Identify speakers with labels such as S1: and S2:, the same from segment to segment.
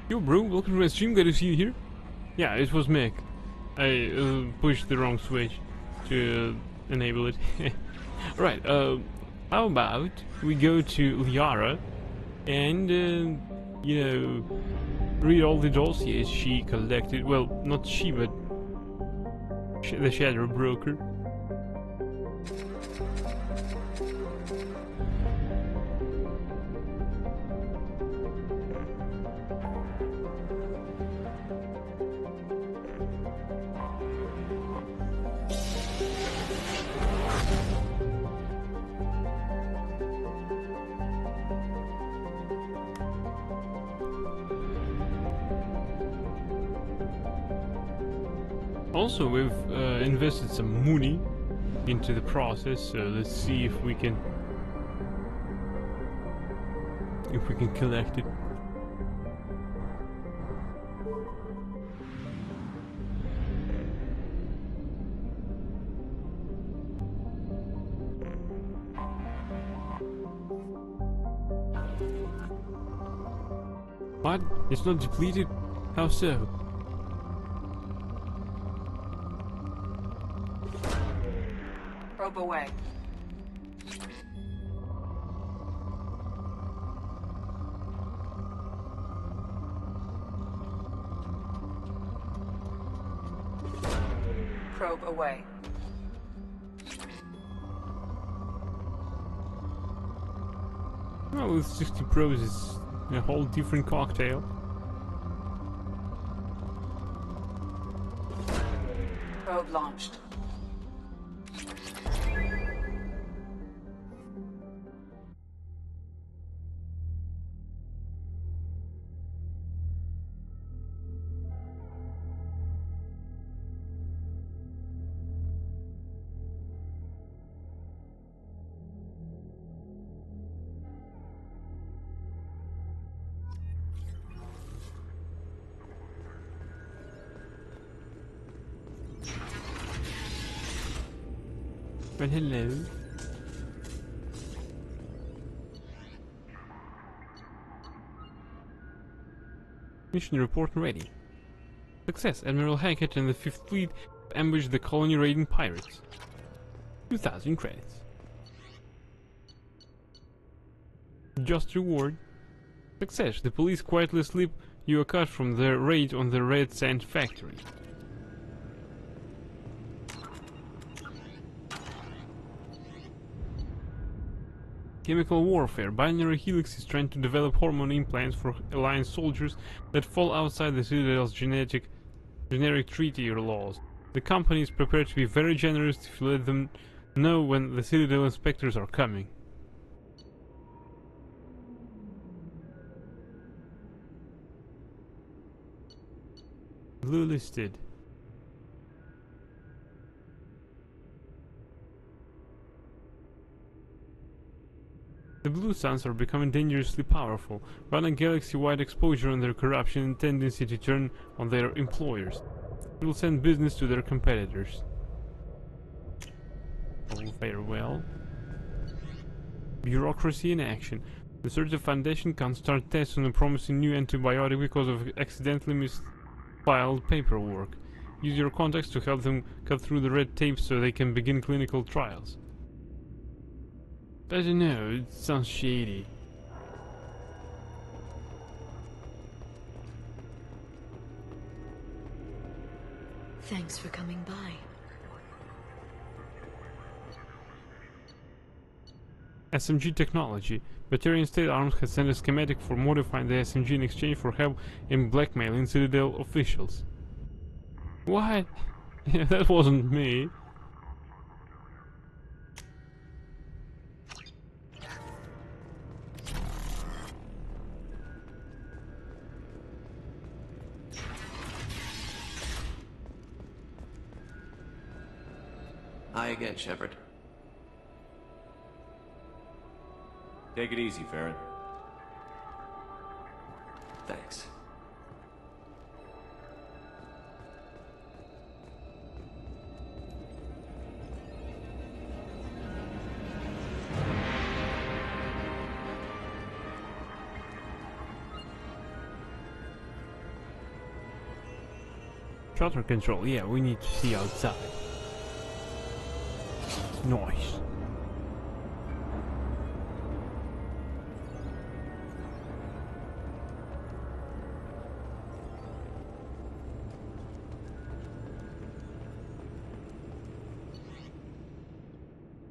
S1: Yo bro, welcome to my stream, glad to see you here. Yeah, it was Mick. I pushed the wrong switch to enable it. Right, how about we go to Liara and, you know, read all the dossiers she collected. Well, not she, but the Shadow Broker. Also, we've invested some money into the process, so let's see if we can collect it. What? It's not depleted? How so?
S2: Probe away. Probe away.
S1: Well, with 60 probes, it's a whole different cocktail.
S2: Probe launched.
S1: Well, hello. Mission report ready. Success. Admiral Hackett and the 5th Fleet ambushed the colony raiding pirates. 2,000 credits. Just reward. Success. The police quietly slip you a cut from their raid on the Red Sand Factory. Chemical warfare. Binary Helix is trying to develop hormone implants for Alliance soldiers that fall outside the Citadel's generic treaty laws. The company is prepared to be very generous if you let them know when the Citadel inspectors are coming. Blue listed. The Blue Suns are becoming dangerously powerful, running galaxy-wide exposure on their corruption and tendency to turn on their employers. It will send business to their competitors. Oh, very well. Bureaucracy in action. The Surgeon Foundation can't start tests on a promising new antibiotic because of accidentally misfiled paperwork. Use your contacts to help them cut through the red tape so they can begin clinical trials. I don't know, it sounds shady.
S3: Thanks for coming by.
S1: SMG technology. Batarian State Arms has sent a schematic for modifying the SMG in exchange for help in blackmailing Citadel officials. What? That wasn't me.
S4: Hi again, Shepard.
S5: Take it easy, Farron.
S4: Thanks.
S1: Shutter control, yeah, we need to see outside. Nice.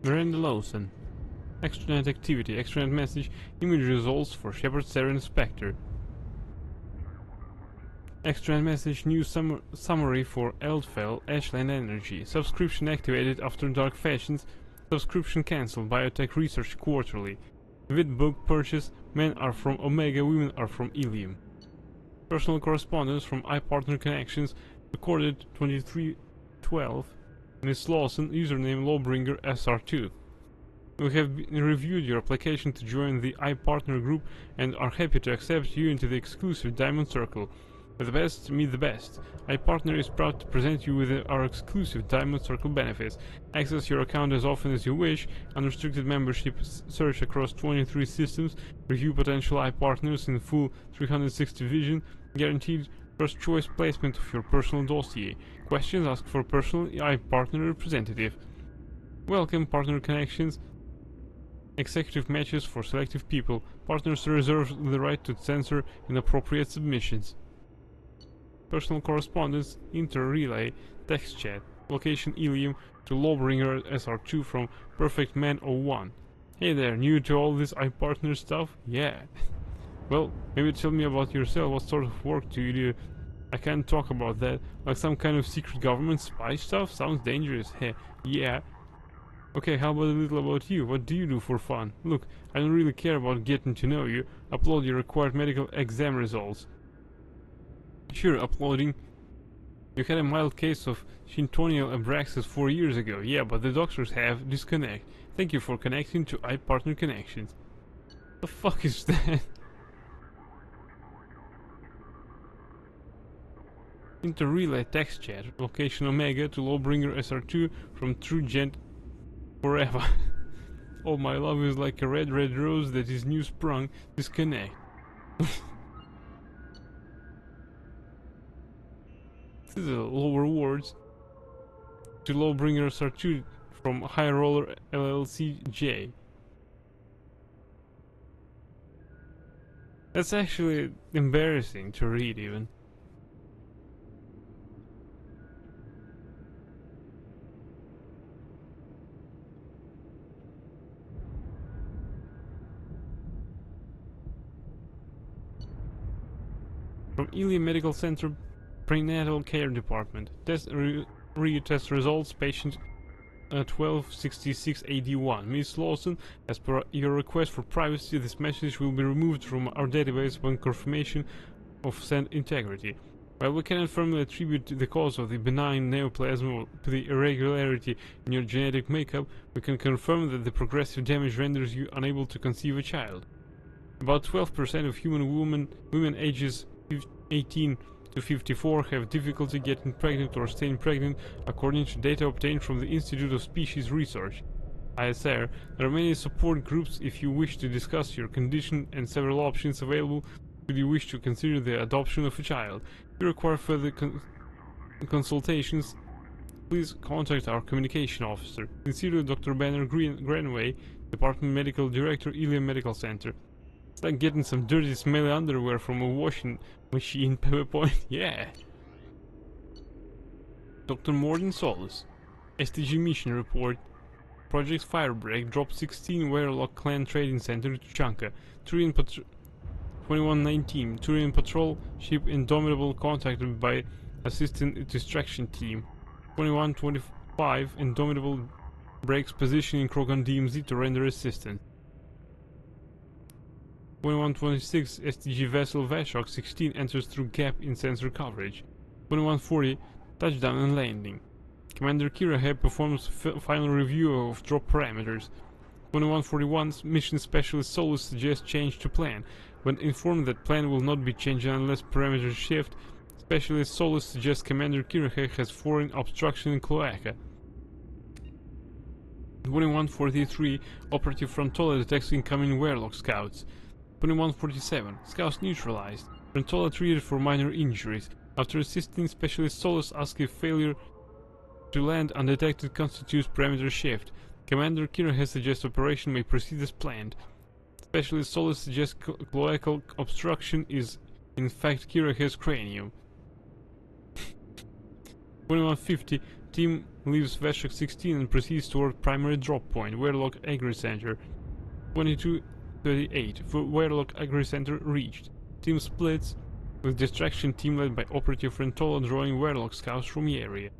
S1: Miranda Lawson. Extranet activity, extranet message, image results for Shepard Saren Spectre. Extranet message, new summary for Eldfell, Ashland Energy. Subscription activated after dark fashions. Subscription cancelled, Biotech Research Quarterly. With book purchase, men are from Omega, women are from Ilium. Personal correspondence from iPartner Connections, recorded 2312. Miss Lawson, username Lawbringer SR2. We have reviewed your application to join the iPartner group and are happy to accept you into the exclusive Diamond Circle. With the best, meet the best. iPartner is proud to present you with our exclusive Diamond Circle benefits. Access your account as often as you wish, unrestricted membership, search across 23 systems, review potential iPartners in full 360 vision, guaranteed first choice placement of your personal dossier. Questions, ask for personal iPartner representative. Welcome, Partner Connections. Executive matches for selective people. Partners reserve the right to censor inappropriate submissions. Personal correspondence, inter-relay, text chat. Location Ilium to Lawbringer SR2 from Perfect Man 01. Hey there, new to all this iPartner stuff? Yeah. Well, maybe tell me about yourself, what sort of work do you do? I can't talk about that, like some kind of secret government spy stuff? Sounds dangerous, heh, yeah. Okay, how about a little about you? What do you do for fun? Look, I don't really care about getting to know you. Upload your required medical exam results. Sure, uploading. You had a mild case of Shintonia abraxas 4 years ago. Yeah, but the doctors have disconnect. Thank you for connecting to iPartner Connections. The fuck is that? Inter-relay text chat. Location Omega to Lawbringer SR2 from TrueGent forever. Oh, my love is like a red rose that is new sprung. Disconnect. This is a low rewards to Lawbringer SR2 from High Roller LLCJ. That's actually embarrassing to read even. From Ilium Medical Center, Prenatal Care Department. Test retest results, patient 126681. Miss Lawson, as per your request for privacy, this message will be removed from our database upon confirmation of send integrity. While we cannot firmly attribute the cause of the benign neoplasm to the irregularity in your genetic makeup, we can confirm that the progressive damage renders you unable to conceive a child. About 12% of women ages 18 to 54 have difficulty getting pregnant or staying pregnant, according to data obtained from the Institute of Species Research, ISR. There are many support groups if you wish to discuss your condition and several options available should you wish to consider the adoption of a child. If you require further consultations, please contact our communication officer. Sincerely, Dr. Banner Granway, Department Medical Director, Ilium Medical Center. It's like getting some dirty, smelly underwear from a washing machine. PowerPoint, yeah. Dr. Morden Solis, STG Mission Report. Project Firebreak, Drop 16, Warlock Clan Trading Center to Chanka. Turian 2119, Turian Patrol Ship Indomitable contacted by Assistant Distraction Team. 2125, Indomitable breaks position in Krogan DMZ to render assistance. 2126, STG vessel Vashok 16 enters through gap in sensor coverage. 2140, touchdown and landing. Commander Kirahe performs final review of drop parameters. 2141, mission specialist Solus suggests change to plan. When informed that plan will not be changed unless parameters shift, specialist Solus suggests Commander Kirahe has foreign obstruction in cloaca. 2143, Operative Frontola detects incoming Warlock scouts. 2147, scouts neutralized. Frontola treated for minor injuries. After assisting, Specialist Solus asks if failure to land undetected constitutes parameter shift. Commander Kiraha suggests operation may proceed as planned. Specialist Solus suggests cloacal obstruction is in fact Kiraha's cranium. 2150, team leaves Veshok 16 and proceeds toward primary drop point, Warlock Agri Center. 2238, Warlock Agri Center reached. Team splits, with distraction team led by Operative Rentola drawing Warlock scouts from the area.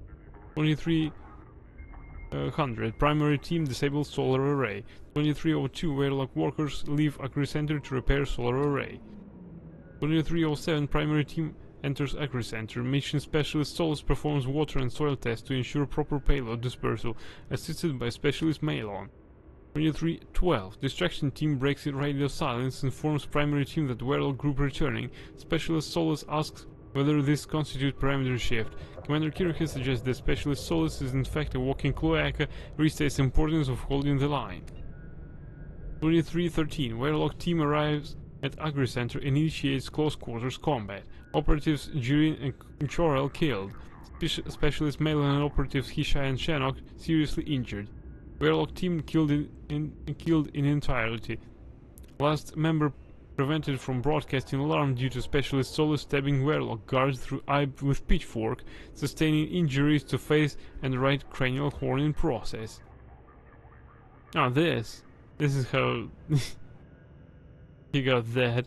S1: 2300, primary team disables solar array. 2302, Warlock workers leave Agri Center to repair solar array. 2307, primary team enters Agri Center. Mission Specialist Solus performs water and soil tests to ensure proper payload dispersal, assisted by Specialist Malon. 2312, distraction team breaks radio silence, informs primary team that Warlock group returning. Specialist Solus asks whether this constitutes parameter shift. Commander Kiraha suggests that Specialist Solus is in fact a walking cloaca, restates importance of holding the line. 2313, Warlock team arrives at Agri Center, initiates close quarters combat. Operatives Jirin and Chorel killed. Specialist Malon and operatives Hishai and Shanok seriously injured. Warlock team killed in entirety. Last member prevented from broadcasting alarm due to Specialist Solus stabbing Warlock guards through eye with pitchfork, sustaining injuries to face and right cranial horn in process. Ah, this is how he got that.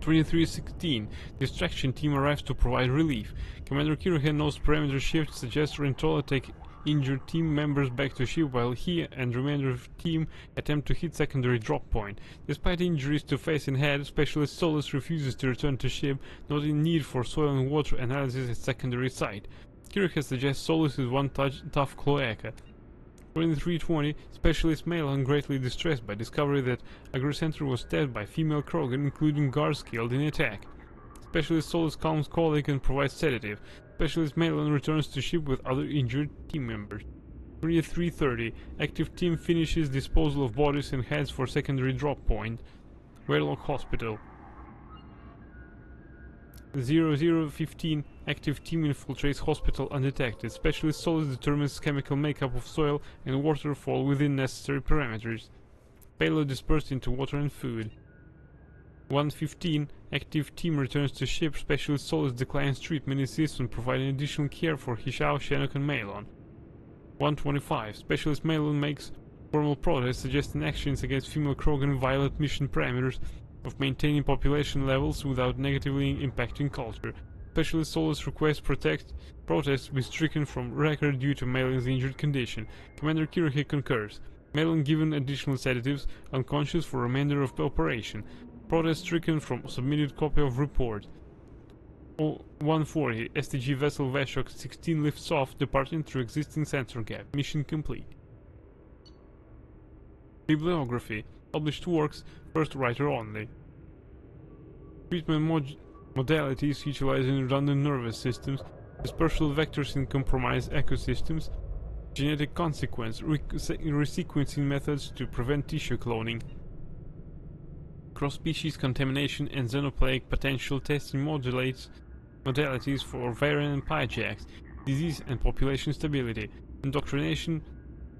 S1: 2316, distraction team arrives to provide relief. Commander Kiraha knows parameter shift, suggests Rentola take injured team members back to ship while he and remainder of team attempt to hit secondary drop point. Despite injuries to face and head, Specialist Solus refuses to return to ship, noting need for soil and water analysis at secondary site. Kiraha suggests Solus is one tough cloaca. 2320, Specialist Malon greatly distressed by discovery that Agri Center was stabbed by female Krogan, including guards killed in attack. Specialist Solus calms colleague and provides sedative. Specialist Malon returns to ship with other injured team members. 2330, active team finishes disposal of bodies and heads for secondary drop point, Warlock Hospital. 0015, active team infiltrates hospital undetected. Specialist Solus determines chemical makeup of soil and water fall within necessary parameters. Payload dispersed into water and food. 115, active team returns to ship. Specialist Solus declines treatment, insists on providing additional care for Hishao, Shanok and Malon. 125, Specialist Malon makes formal protest, suggesting actions against female Krogan violate mission parameters of maintaining population levels without negatively impacting culture. Specialist Solus requests protest be stricken from record due to Malon's injured condition. Commander Kiraha concurs. Malon given additional sedatives, unconscious for remainder of the operation. Protest stricken from submitted copy of report. 140, STG vessel Veshok 16 lifts off, departing through existing sensor gap. Mission complete. Bibliography. Published works, first writer only. Treatment modalities utilizing redundant nervous systems, dispersal vectors in compromised ecosystems, genetic consequence, resequencing methods to prevent tissue cloning, cross-species contamination and xenoplague potential testing modalities for variant and pijacks, disease and population stability, indoctrination,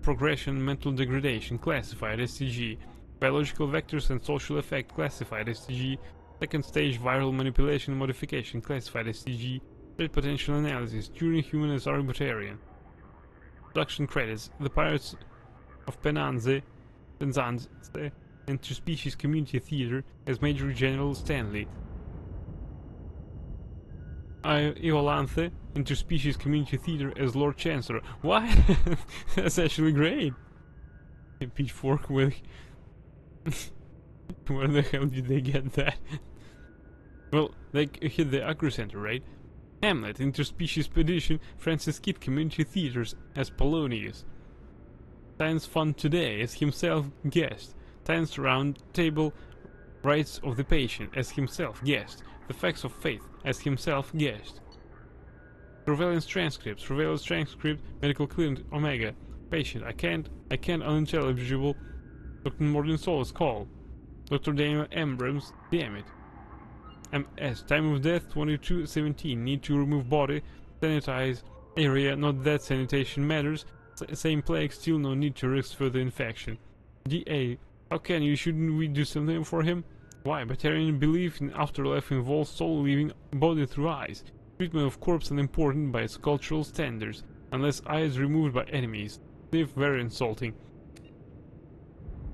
S1: progression, mental degradation, classified STG, biological vectors and social effect, classified STG, second stage viral manipulation and modification, classified STG, threat potential analysis, during human as arbitarian. Production credits: The Pirates of Penzance, Interspecies Community Theater as Major General Stanley. Iolanthe, Interspecies Community Theater as Lord Chancellor. What? That's actually great. A pitchfork with... Where the hell did they get that? Well, they hit the Agri Center, right? Hamlet, Interspecies Petition, Francis Kidd Community Theaters as Polonius. Science Fund Today as himself guest. Science Round Table, Rights of the Patient as himself guest. The Facts of Faith as himself guest. Surveillance Transcripts, Medical Clinic Omega. Patient, I can't unintelligible. Dr. Morgan Solus call. Dr. Daniel Abrams, damn it. MS. Time of death 22:17. Need to remove body. Sanitize area. Not that sanitation matters. Same plague. Still no need to risk further infection. DA. How can you? Shouldn't we do something for him? Why? Batarian belief in afterlife involves soul leaving body through eyes. Treatment of corpse unimportant by its cultural standards, unless eyes removed by enemies. If very insulting.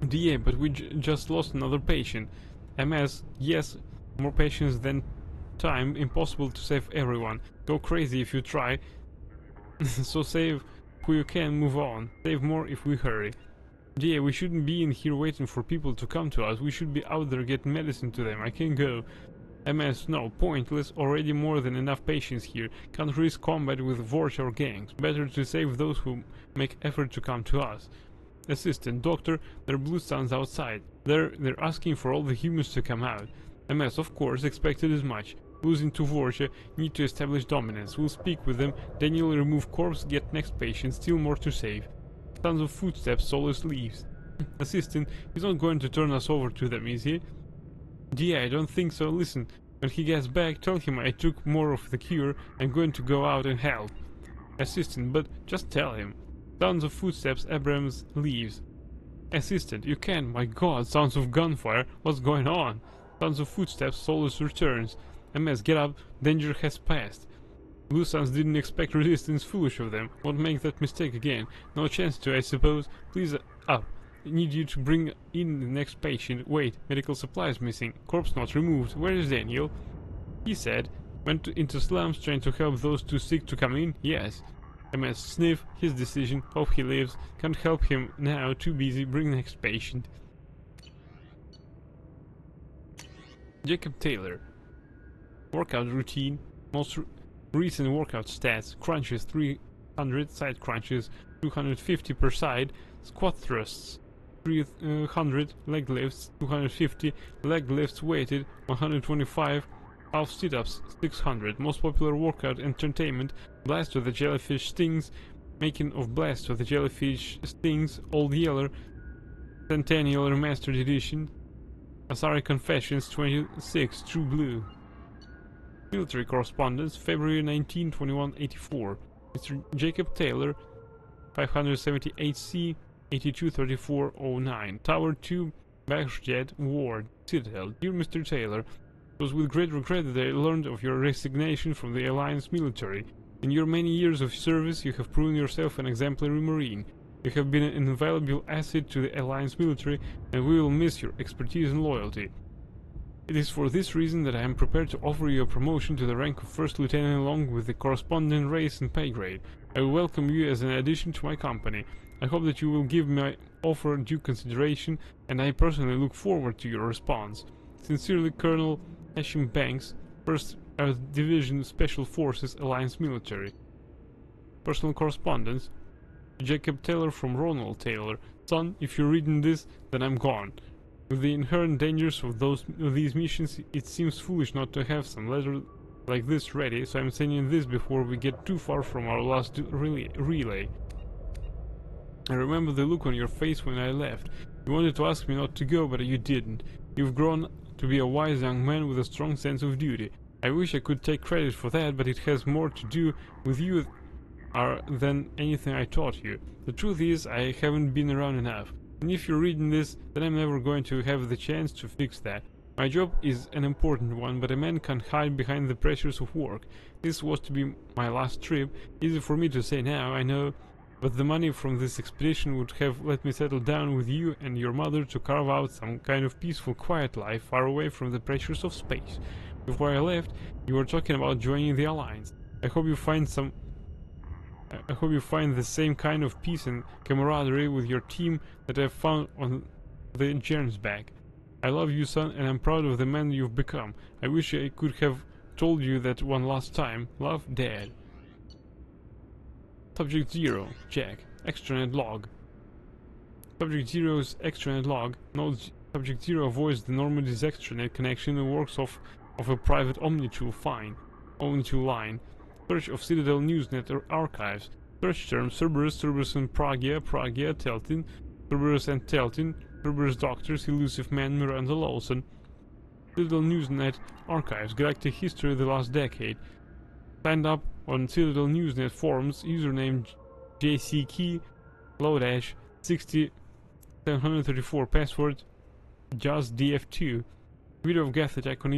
S1: DA, but we just lost another patient. MS, yes, more patients than time, impossible to save everyone. Go crazy if you try. So save who you can, move on. Save more if we hurry. DA, we shouldn't be in here waiting for people to come to us. We should be out there getting medicine to them. I can go. MS, no, pointless. Already more than enough patients here. Can't risk combat with Vorch or gangs. Better to save those who make effort to come to us. Assistant, Doctor, there are blue suns outside. They're asking for all the humans to come out. MS, of course, expected as much. Losing to Vorcha, need to establish dominance. We'll speak with them, then you'll remove corpse, get next patient, still more to save. Tons of footsteps, Solus leaves. Assistant, he's not going to turn us over to them, is he? DA, I don't think so. Listen, when he gets back, tell him I took more of the cure. I'm going to go out and help. Assistant, but just tell him. Sounds of footsteps, Abrams leaves. Assistant, you can't. My god, sounds of gunfire. What's going on? Sounds of footsteps, Solus returns. MS, get up. Danger has passed. Blue Suns didn't expect resistance. Foolish of them. Won't make that mistake again. No chance to, I suppose. Please, up. Need you to bring in the next patient. Wait, medical supplies missing. Corpse not removed. Where is Daniel? He said, went into slums trying to help those too sick to come in? Yes. MS, sniff, his decision, hope he lives. Can't help him now, too busy, bring next patient. Jacob Taylor. Workout routine. Most recent workout stats. Crunches 300, side crunches 250 per side. Squat thrusts 300, leg lifts 250, leg lifts weighted 125, half sit-ups 600. Most popular workout entertainment, Blast of the Jellyfish Stings, making of Blast of the Jellyfish Stings, Old Yeller, Centennial Remastered Edition, Asari Confessions 26, True Blue. Military Correspondence, February 19, 2184. Mr. Jacob Taylor, 578C, 823409, Tower 2, Baghdad Ward, Citadel. Dear Mr. Taylor, it was with great regret that I learned of your resignation from the Alliance military. In your many years of service, you have proven yourself an exemplary Marine. You have been an invaluable asset to the Alliance military, and we will miss your expertise and loyalty. It is for this reason that I am prepared to offer you a promotion to the rank of First Lieutenant along with the corresponding race and pay grade. I will welcome you as an addition to my company. I hope that you will give my offer due consideration, and I personally look forward to your response. Sincerely, Colonel Hashim Banks, 1st Earth Division Special Forces, Alliance Military. Personal correspondence. Jacob Taylor from Ronald Taylor. Son, if you're reading this, then I'm gone. With the inherent dangers of these missions, it seems foolish not to have some letter like this ready, so I'm sending this before we get too far from our last relay. I remember the look on your face when I left. You wanted to ask me not to go, but you didn't. You've grown to be a wise young man with a strong sense of duty. I wish I could take credit for that, but it has more to do with you than anything I taught you. The truth is, I haven't been around enough. And if you're reading this, then I'm never going to have the chance to fix that. My job is an important one, but a man can't hide behind the pressures of work. This was to be my last trip. Easy for me to say now, I know. But the money from this expedition would have let me settle down with you and your mother to carve out some kind of peaceful, quiet life far away from the pressures of space. Before I left, you were talking about joining the Alliance. I hope you find the same kind of peace and camaraderie with your team that I've found on the Jernsback. I love you, son, and I'm proud of the man you've become. I wish I could have told you that one last time. Love, Dad. Subject 0, Jack. Extranet log. Subject 0's extranet log. Notes Subject 0 avoids the Normandy's extranet connection and works off of a private Omnitool line. Search of Citadel Newsnet or archives. Search terms Cerberus, Cerberus and Pragia, Teltin, Cerberus and Teltin, Cerberus Doctors, Elusive Man, Miranda Lawson. Citadel Newsnet archives galactic history of the last decade. Signed up on Citadel Newsnet forums, username JCKey // 60734, password JustDF2. Video of Geth attack on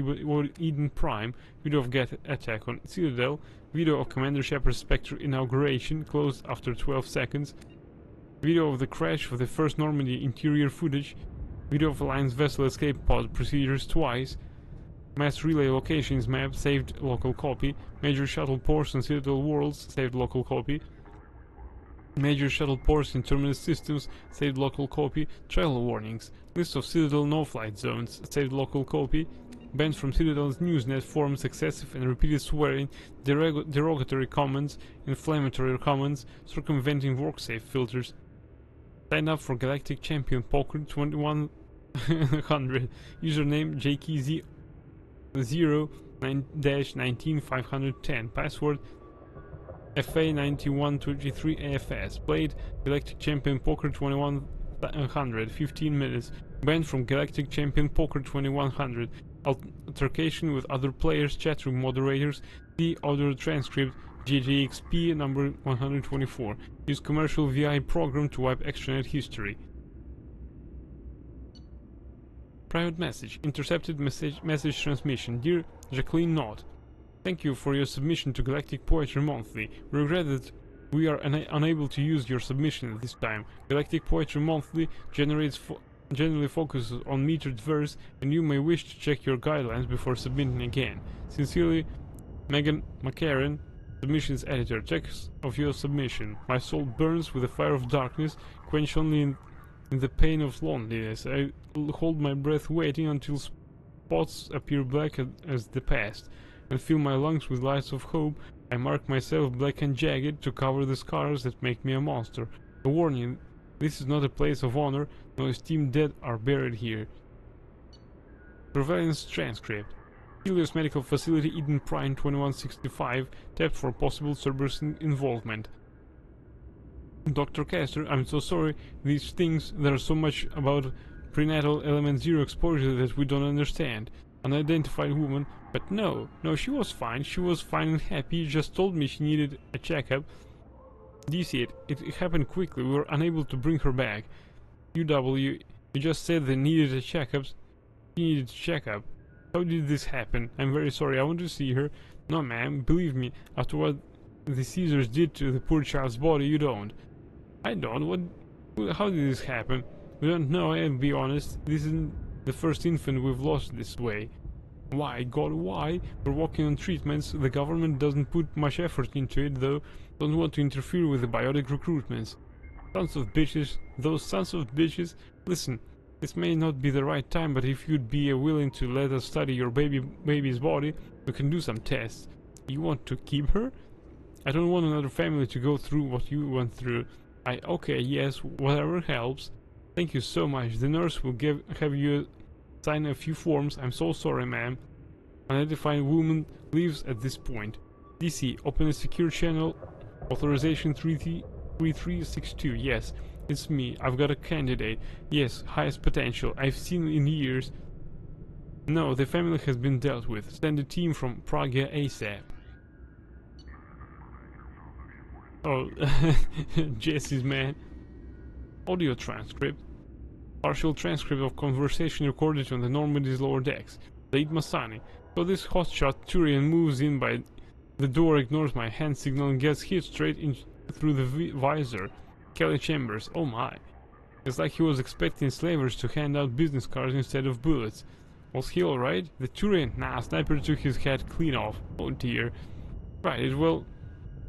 S1: Eden Prime, video of Geth attack on Citadel, video of Commander Shepard's Spectre inauguration, closed after 12 seconds, video of the crash of the first Normandy interior footage, video of Alliance vessel escape pod procedures twice, mass relay locations map, saved local copy, major shuttle ports on Citadel worlds, saved local copy, major shuttle ports in terminus systems, saved local copy, travel warnings, list of Citadel no-flight zones, saved local copy, banned from Citadel's Newsnet forums excessive and repeated swearing, derogatory comments, inflammatory comments, circumventing worksafe filters. Sign up for Galactic Champion Poker 2100, username JKZ0-19510, password FA9123AFS, played Galactic Champion Poker 2100, 15 minutes, banned from Galactic Champion Poker 2100, altercation with other players, chatroom moderators, the audio transcript, JJXP number 124, use commercial VI program to wipe extranet history. Private message, intercepted message transmission, dear Jacqueline Knott. Thank you for your submission to Galactic Poetry Monthly. We regret that we are unable to use your submission at this time. Galactic Poetry Monthly generally focuses on metered verse, and you may wish to check your guidelines before submitting again. Sincerely, Megan McCarran, submissions editor. Checks of your submission. My soul burns with the fire of darkness, quenched only in the pain of loneliness. I hold my breath waiting until spots appear black as the past, and fill my lungs with lights of hope. I mark myself black and jagged to cover the scars that make me a monster. A warning, this is not a place of honor, no esteemed dead are buried here. Surveillance transcript. Helios Medical Facility, Eden Prime 2165, tapped for possible Cerberus involvement. Dr. Castor, I'm so sorry, these things, there's so much about prenatal element 0 exposure that we don't understand. Unidentified woman, but no, she was fine and happy, you just told me she needed a checkup. DC, it happened quickly, we were unable to bring her back. UW, you just said they needed a checkup. She needed a checkup. How did this happen? I'm very sorry, I want to see her. No ma'am, believe me, after what the Caesars did to the poor child's body, you don't. I don't, how did this happen? We don't know, I'll be honest, this isn't the first infant we've lost this way. Why, God, why? We're working on treatments, the government doesn't put much effort into it though, don't want to interfere with the biotic recruitments. Sons of bitches, those sons of bitches, listen, this may not be the right time, but if you'd be willing to let us study your baby's body, we can do some tests. You want to keep her? I don't want another family to go through what you went through. Okay, yes, whatever helps. Thank you so much. The nurse will have you sign a few forms. I'm so sorry, ma'am. Unidentified woman leaves at this point. DC, open a secure channel. Authorization 3362. Yes, it's me. I've got a candidate. Yes, highest potential. I've seen in years. No, the family has been dealt with. Send a team from Praga ASAP. Oh, Jesse's man. Audio transcript. Partial transcript of conversation recorded on the Normandy's lower decks. Said Masani. So this hotshot Turian moves in by the door, ignores my hand signal and gets hit straight in through the visor. Kelly Chambers. Oh my. It's like he was expecting slavers to hand out business cards instead of bullets. Was he alright? The Turian? Nah, sniper took his head clean off. Oh dear. Right,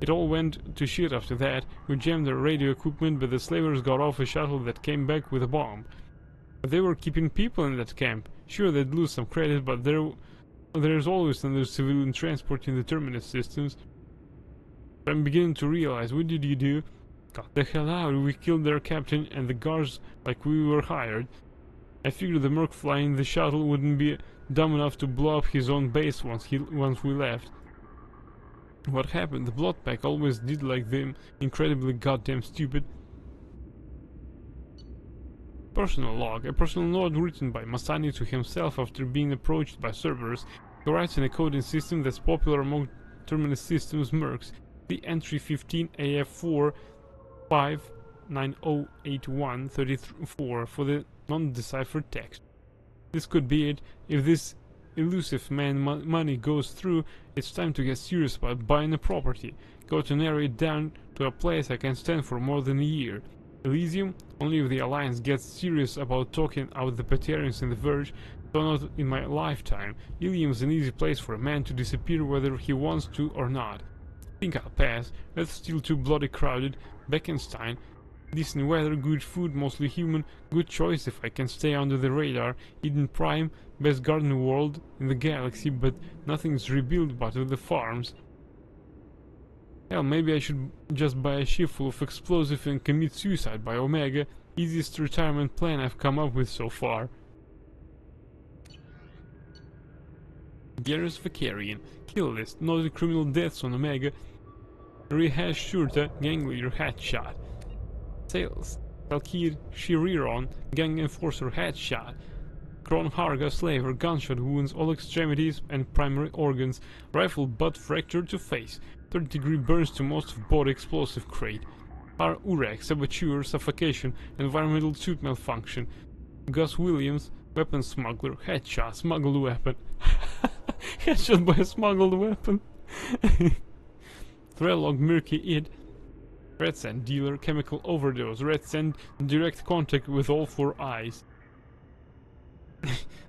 S1: it all went to shit after that. We jammed their radio equipment, but the slavers got off a shuttle that came back with a bomb. But they were keeping people in that camp. Sure, they'd lose some credit, but there's always another civilian transport in the terminus systems. I'm beginning to realize, what did you do? Got the hell out, we killed their captain and the guards like we were hired. I figured the merc flying the shuttle wouldn't be dumb enough to blow up his own base once we left. What happened? The blood pack always did like them, incredibly goddamn stupid. Personal log. A personal note written by Masani to himself after being approached by Cerberus. He writes in a coding system that's popular among Terminus systems mercs. The entry 15 AF4 5908134 for the non-deciphered text. This could be it. If this elusive man money goes through, it's time to get serious about buying a property. Go to narrow it down to a place I can stand for more than a year. Elysium? Only if the Alliance gets serious about talking out the Patarians and the Verge, though not in my lifetime. Ilium's an easy place for a man to disappear whether he wants to or not. I think I'll pass. That's still too bloody crowded. Beckenstein. Decent weather, good food, mostly human. Good choice if I can stay under the radar. Eden Prime, best garden world in the galaxy, but nothing's rebuilt but the farms. Hell, maybe I should just buy a ship full of explosive and commit suicide by Omega. Easiest retirement plan I've come up with so far. Garrus Vakarian. Kill list. Noted criminal deaths on Omega. Rehash Shurta, gang leader headshot. Sales. Kalkir Shiriron, gang enforcer headshot. Kron Harga, slaver, gunshot wounds, all extremities and primary organs. Rifle butt fractured to face. 30-degree burns to most of body, explosive crate. Har Urek, saboteur, suffocation, environmental suit malfunction. Gus Williams, weapon smuggler, headshot, smuggled weapon. Headshot by a smuggled weapon. Threlog, murky id. Red Sand dealer, chemical overdose. Red Sand, direct contact with all four eyes.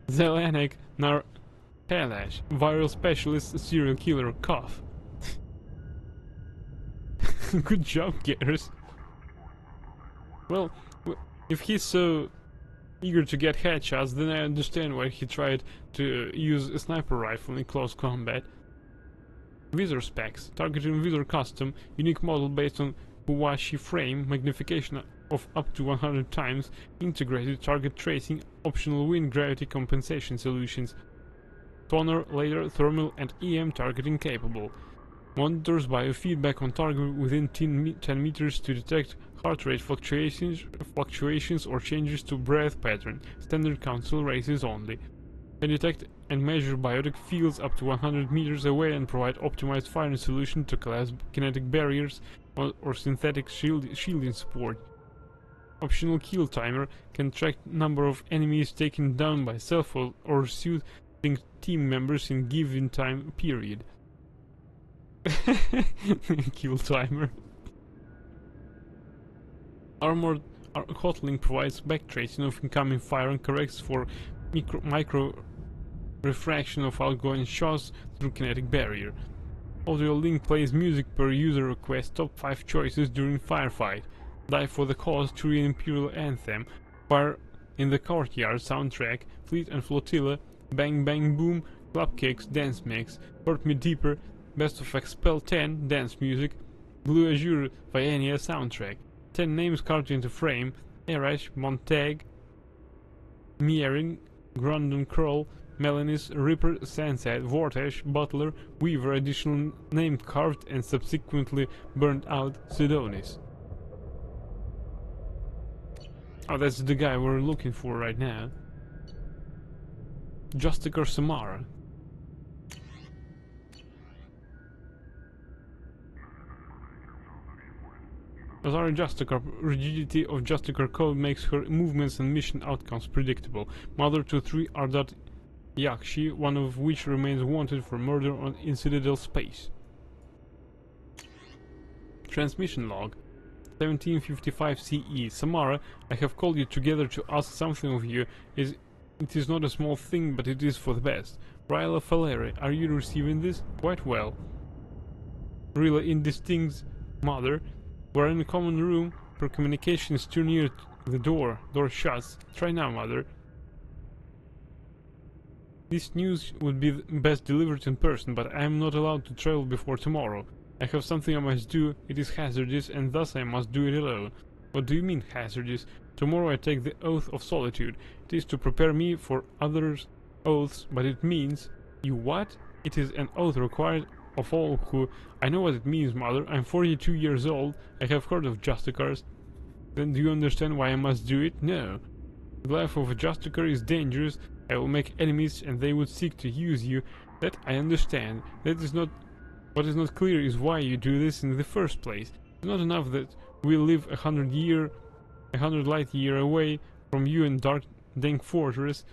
S1: Zelanek, Nar Pelash, viral specialist, serial killer, cough. Good job, Garrus. Well, if he's so eager to get headshots, then I understand why he tried to use a sniper rifle in close combat. Visor specs. Targeting visor custom. Unique model based on Huwashi frame. Magnification of up to 100 times. Integrated target tracing. Optional wind gravity compensation solutions. Toner, laser, thermal and EM targeting capable. Monitors biofeedback on target within 10 meters to detect heart rate fluctuations or changes to breath pattern. Standard council races only. Can detect and measure biotic fields up to 100 meters away and provide optimized firing solution to collapse kinetic barriers or synthetic shielding support. Optional kill timer can track number of enemies taken down by self or shooting team members in given time period. Kill timer. Armored Hotlink provides backtracing of incoming fire and corrects for micro refraction of outgoing shots through kinetic barrier. Audio link plays music per user request. Top 5 choices during firefight. Die for the cause, Turian Imperial Anthem. Fire in the Courtyard soundtrack. Fleet and Flotilla. Bang Bang Boom. Club Kicks dance mix. Hurt Me Deeper. Best of Expel 10 dance music. Blue Azure Viania soundtrack. 10 names carved into frame. Erash, Montag, Miering, Grundon Kroll, Melanis, Ripper, Sunset, Vortex, Butler, Weaver, additional name carved and subsequently burned out, Sidonis. Oh, that's the guy we're looking for right now. Justicar Samara. Azari Justicar, rigidity of Justicar code makes her movements and mission outcomes predictable. Mother to 3 Ardat Yakshi, one of which remains wanted for murder in Citadel space. Transmission log. 1755 CE. Samara, I have called you together to ask something of you. It is not a small thing, but it is for the best. Ryla Faleri, are you receiving this? Quite well. Rila Indistinct, Mother, we're in a common room. Per communication is too near the door. Door shuts. Try now, Mother. This news would be best delivered in person, but I am not allowed to travel before tomorrow. I have something I must do. It is hazardous, and thus I must do it alone. What do you mean, hazardous? Tomorrow I take the Oath of Solitude. It is to prepare me for others' oaths, but it means... You what? It is an oath required of all who... I know what it means, Mother. I'm 42 years old. I have heard of Justicars. Then do you understand why I must do it? No. The life of a Justicar is dangerous. I will make enemies and they would seek to use you. That I understand. That is not... What is not clear is why you do this in the first place. It's not enough that we live 100 light year away from you in Dark Dank Fortress,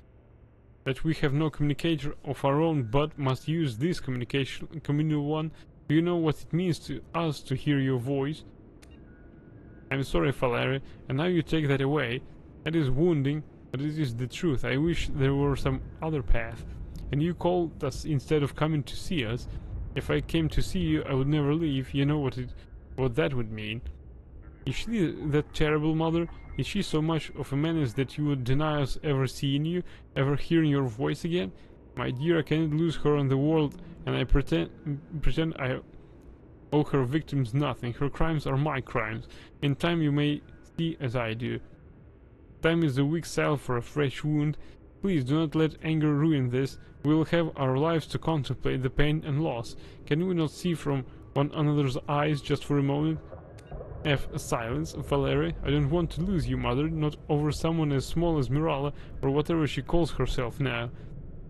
S1: that we have no communicator of our own but must use this communal one. Do you know what it means to us to hear your voice? I'm sorry, Valerie, and now you take that away. That is wounding, but it is the truth. I wish there were some other path. And you called us instead of coming to see us. If I came to see you, I would never leave. You know what that would mean. Is she that terrible, Mother? Is she so much of a menace that you would deny us ever seeing you, ever hearing your voice again? My dear, I cannot lose her in the world, and I pretend I owe her victims nothing. Her crimes are my crimes. In time you may see as I do. Time is a weak salve for a fresh wound. Please do not let anger ruin this. We will have our lives to contemplate the pain and loss. Can we not see from one another's eyes just for a moment? Silence, Valerie. I don't want to lose you, Mother, not over someone as small as Mirala, or whatever she calls herself now.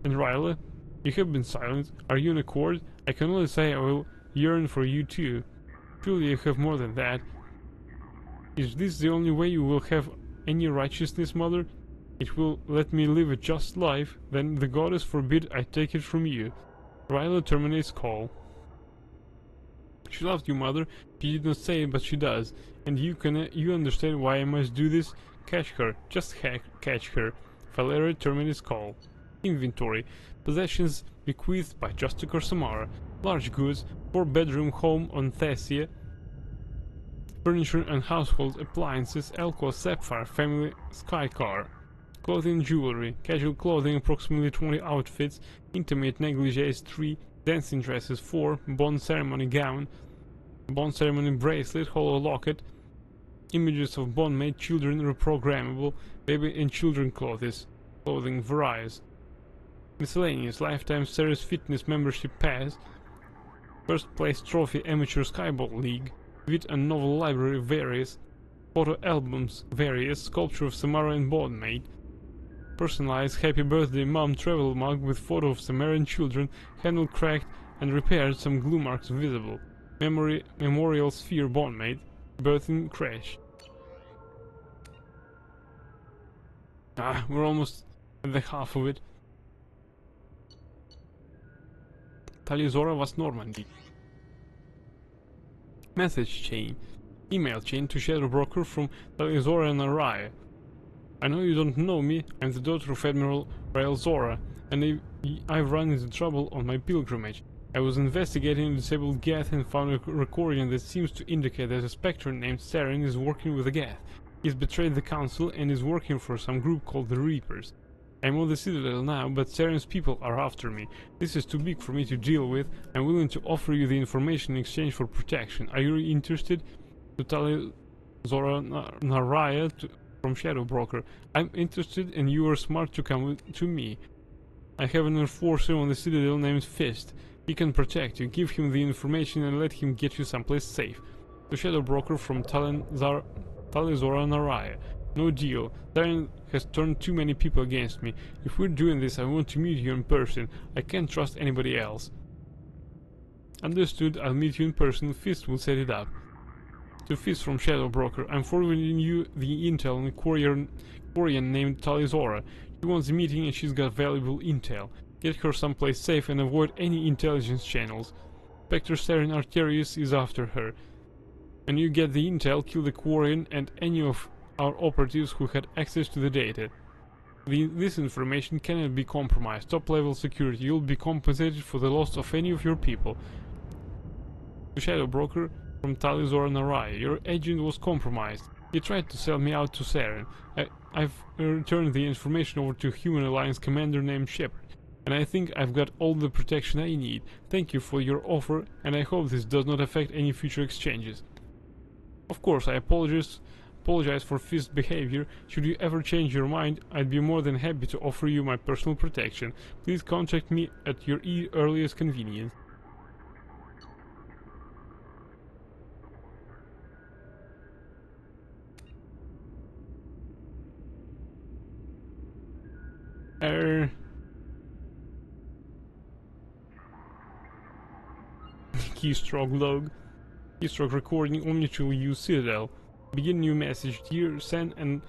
S1: And Ryla, you have been silent. Are you in accord? I can only say I will yearn for you too. Surely you have more than that. Is this the only way you will have any righteousness, Mother? It will let me live a just life, then the goddess forbid I take it from you. Ryla terminates call. She loved you, Mother. She did not say it, but she does. And you understand why I must do this? Catch her. Just catch her. Valerie terminates call. Inventory. Possessions bequeathed by Justicar Samara. Large goods. 4-bedroom home on Thessia. Furniture and household appliances. Elko Sapphire family Sky car. Clothing and jewelry. Casual clothing approximately 20 outfits. Intimate negligees 3. Dancing dresses 4. Bond ceremony gown. Bond ceremony bracelet. Hollow locket. Images of bond-made children reprogrammable. Baby and children clothes. Clothing varies. Miscellaneous. Lifetime Ceres Fitness membership pass. First place trophy amateur skyball league. Wit and novel library various. Photo albums various. Sculpture of Samara and Bondmaid. Personalized happy birthday mom travel mug with photo of Samaran children, handle cracked and repaired, some glue marks visible. Memorial sphere bondmaid. Birthing crash. We're almost at the half of it. Talizora was Normandy. Message chain. Email chain to Shadow Broker from Talizora and Araya. I know you don't know me. I'm the daughter of Admiral Rael Zora, and I've run into trouble on my pilgrimage. I was investigating a disabled Geth and found a recording that seems to indicate that a Spectre named Saren is working with the Geth. He's betrayed the Council and is working for some group called the Reapers. I'm on the Citadel now, but Saren's people are after me. This is too big for me to deal with. I'm willing to offer you the information in exchange for protection. Are you interested? To tell Zora Naraya from Shadow Broker. I'm interested and you are smart to come to me. I have an enforcer on the Citadel named Fist. He can protect you. Give him the information and let him get you someplace safe. The Shadow Broker from Talizora Naraya. No deal. Darren has turned too many people against me. If we're doing this, I want to meet you in person. I can't trust anybody else. Understood. I'll meet you in person. Fist will set it up. To Fist from Shadow Broker. I'm forwarding you the intel on a Quarian named Talizora. She wants a meeting and she's got valuable intel. Get her someplace safe and avoid any intelligence channels. Spectre Saren Arterius is after her. And you get the intel, kill the Quarian and any of our operatives who had access to the data. This information cannot be compromised. Top level security. You'll be compensated for the loss of any of your people. The Shadow Broker from Talizora Naraya. Your agent was compromised. He tried to sell me out to Saren. I've returned the information over to Human Alliance commander named Shepard. And I think I've got all the protection I need. Thank you for your offer, and I hope this does not affect any future exchanges. Of course, I apologize for Fist's behavior. Should you ever change your mind, I'd be more than happy to offer you my personal protection. Please contact me at your earliest convenience. keystroke log. Keystroke recording Omnitril U Citadel. Begin new message. Dear Sen and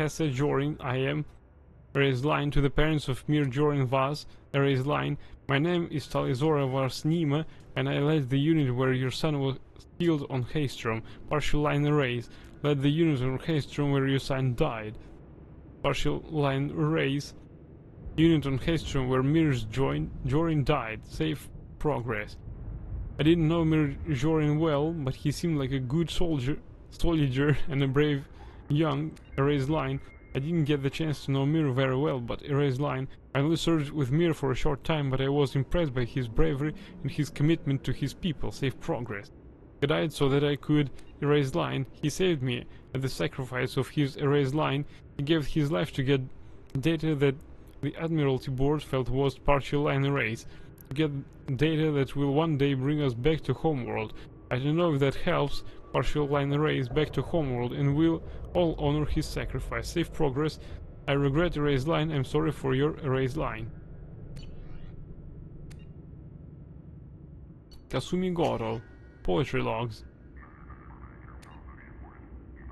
S1: Hessa Jorin, I am. Erase line to the parents of Mir Jorin Vaz. Erase line. My name is Talizora Varsnima, and I led the unit where your son was killed on Haystrom. Partial line erase. Led the unit on Haystrom where your son died. Partial line erase. Unit on Haystrom where Mir's Jorin died. Save progress. I didn't know Mir Jorin well, but he seemed like a good soldier and a brave young. Erase line. I didn't get the chance to know Mir very well, but erase line. I only served with Mir for a short time, but I was impressed by his bravery and his commitment to his people. Save progress. He died so that I could erase line. He saved me at the sacrifice of his erase line. He gave his life to get data that the Admiralty Board felt was partial line erase. To get data that will one day bring us back to Homeworld. I don't know if that helps. Partial line erase back to Homeworld, and we'll all honor his sacrifice. Save progress. I regret erase line. I'm sorry for your erase line. Kasumi Goro. Poetry logs.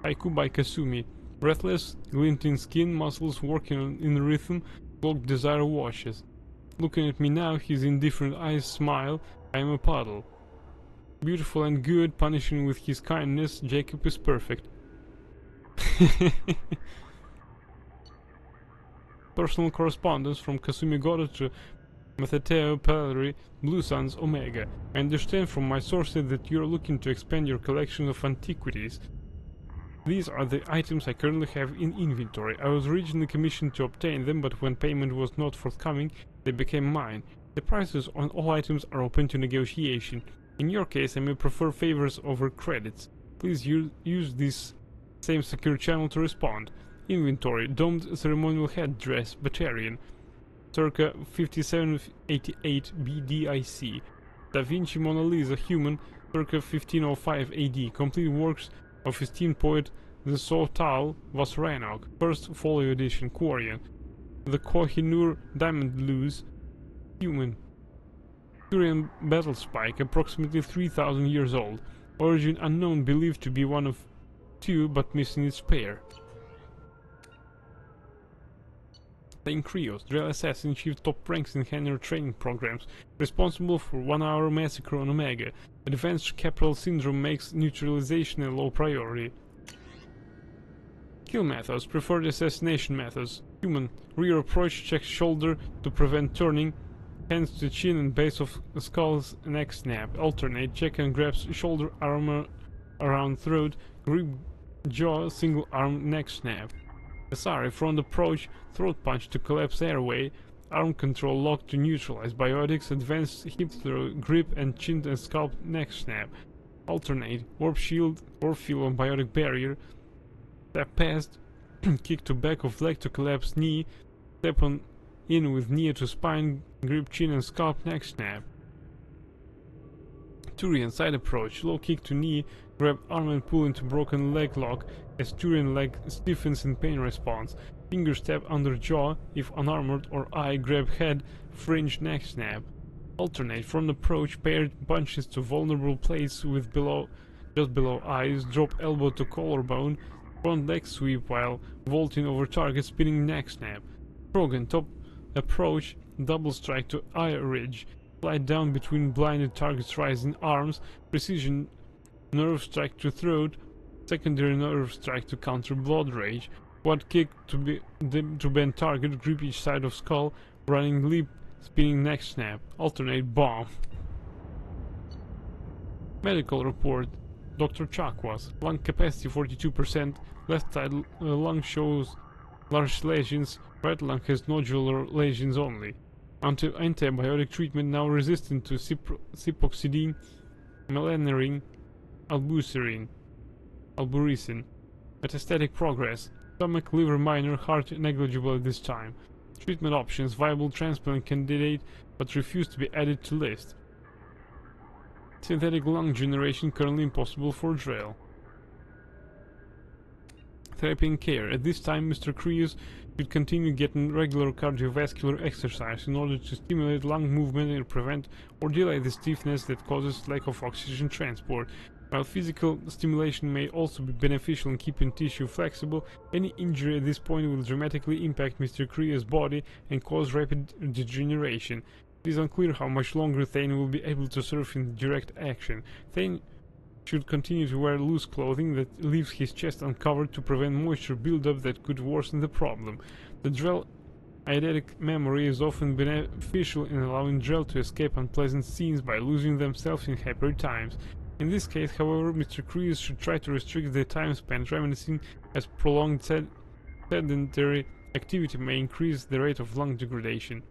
S1: Haiku by Kasumi. Breathless, glinting skin, muscles working in rhythm, cloaked desire washes. Looking at me now, his indifferent eyes smile. I am a puddle. Beautiful and good, punishing with his kindness, Jacob is perfect. Personal correspondence from Kasumi Goro to Matheteo Pelleri, Blue Suns Omega. I understand from my sources that you are looking to expand your collection of antiquities. These are the items I currently have in inventory. I was originally commissioned to obtain them, but when payment was not forthcoming, they became mine. The prices on all items are open to negotiation. In your case, I may prefer favors over credits. Please use this same secure channel to respond. Inventory. Domed ceremonial headdress. Batarian. Circa 5788 BDIC. Da Vinci Mona Lisa. Human. Circa 1505 AD. Complete works of esteemed poet the Sotal Vasranok. First folio edition. Quarian. The Kohinoor Diamond Blues. Human. Turian battle spike, approximately 3000 years old. Origin unknown, believed to be one of two, but missing its pair. Thane Krios, Drell Assassin, Chief top ranks in Henry training programs, responsible for 1 hour massacre on Omega. Advanced Capital Syndrome makes neutralization a low priority. Kill methods, preferred assassination methods. Human, rear approach, check shoulder to prevent turning. Hands to chin and base of skull's neck snap. Alternate, check and grabs shoulder, armor around throat, grip jaw, single arm neck snap. Asari, front approach, throat punch to collapse airway, arm control lock to neutralize biotics, advanced hip throw, grip and chin and scalp neck snap. Alternate, warp shield, warp field on biotic barrier, step past, kick to back of leg to collapse knee, step on in with knee to spine, grip chin and scalp neck snap. Turian side approach, low kick to knee, grab arm and pull into broken leg lock as Turian leg stiffens in pain response. Finger stab under jaw if unarmored, or eye grab head, fringe neck snap. Alternate front approach, paired punches to vulnerable place with just below eyes, drop elbow to collarbone, front leg sweep while vaulting over target, spinning neck snap. Krogan top approach, double strike to eye ridge, slide down between blinded targets, rising arms, precision nerve strike to throat, secondary nerve strike to counter blood rage, quad kick to bend target, grip each side of skull, running leap, spinning neck snap, alternate bomb. Medical report. Dr. Chakwas, lung capacity 42%, left side lung shows large lesions, right lung has nodular lesions only. Antibiotic treatment now resistant to cipoxidine, melanurine, albucerine, alburesin. Metastatic progress. Stomach, liver minor, heart negligible at this time. Treatment options. Viable transplant candidate, but refused to be added to list. Synthetic lung generation currently impossible for Drell. therapy and care. At this time, Mr. Krios should continue getting regular cardiovascular exercise in order to stimulate lung movement and prevent or delay the stiffness that causes lack of oxygen transport. While physical stimulation may also be beneficial in keeping tissue flexible, any injury at this point will dramatically impact Mr. Krios' body and cause rapid degeneration. It is unclear how much longer Thane will be able to serve in direct action. Thane should continue to wear loose clothing that leaves his chest uncovered to prevent moisture buildup that could worsen the problem. The Drell eidetic memory is often beneficial in allowing Drell to escape unpleasant scenes by losing themselves in happier times. In this case, however, Mr. Krios should try to restrict the time spent reminiscing, as prolonged sedentary activity may increase the rate of lung degradation.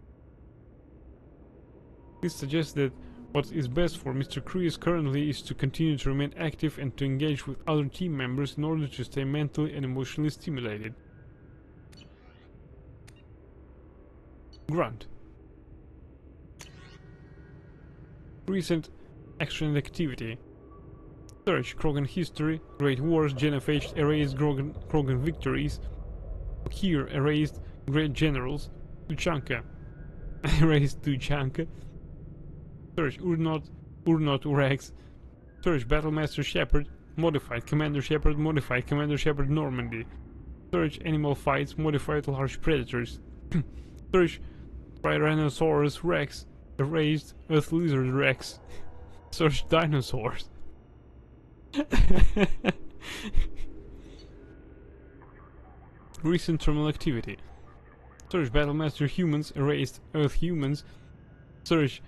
S1: This suggests that what is best for Mr. Krios currently is to continue to remain active and to engage with other team members in order to stay mentally and emotionally stimulated. Grunt. Recent action and activity. Search Krogan history, Great Wars, Genophage erased, Krogan victories, Here erased, Great Generals, Tuchanka erased Tuchanka, Search Urnot, Rex, Search Battlemaster Shepard, modified Commander Shepard Normandy, Search Animal Fights, modified Large Predators, Search Tyrannosaurus Rex, erased Earth Lizard Rex, Search Dinosaurs. Recent terminal activity. Search Battlemaster Humans, erased Earth Humans, search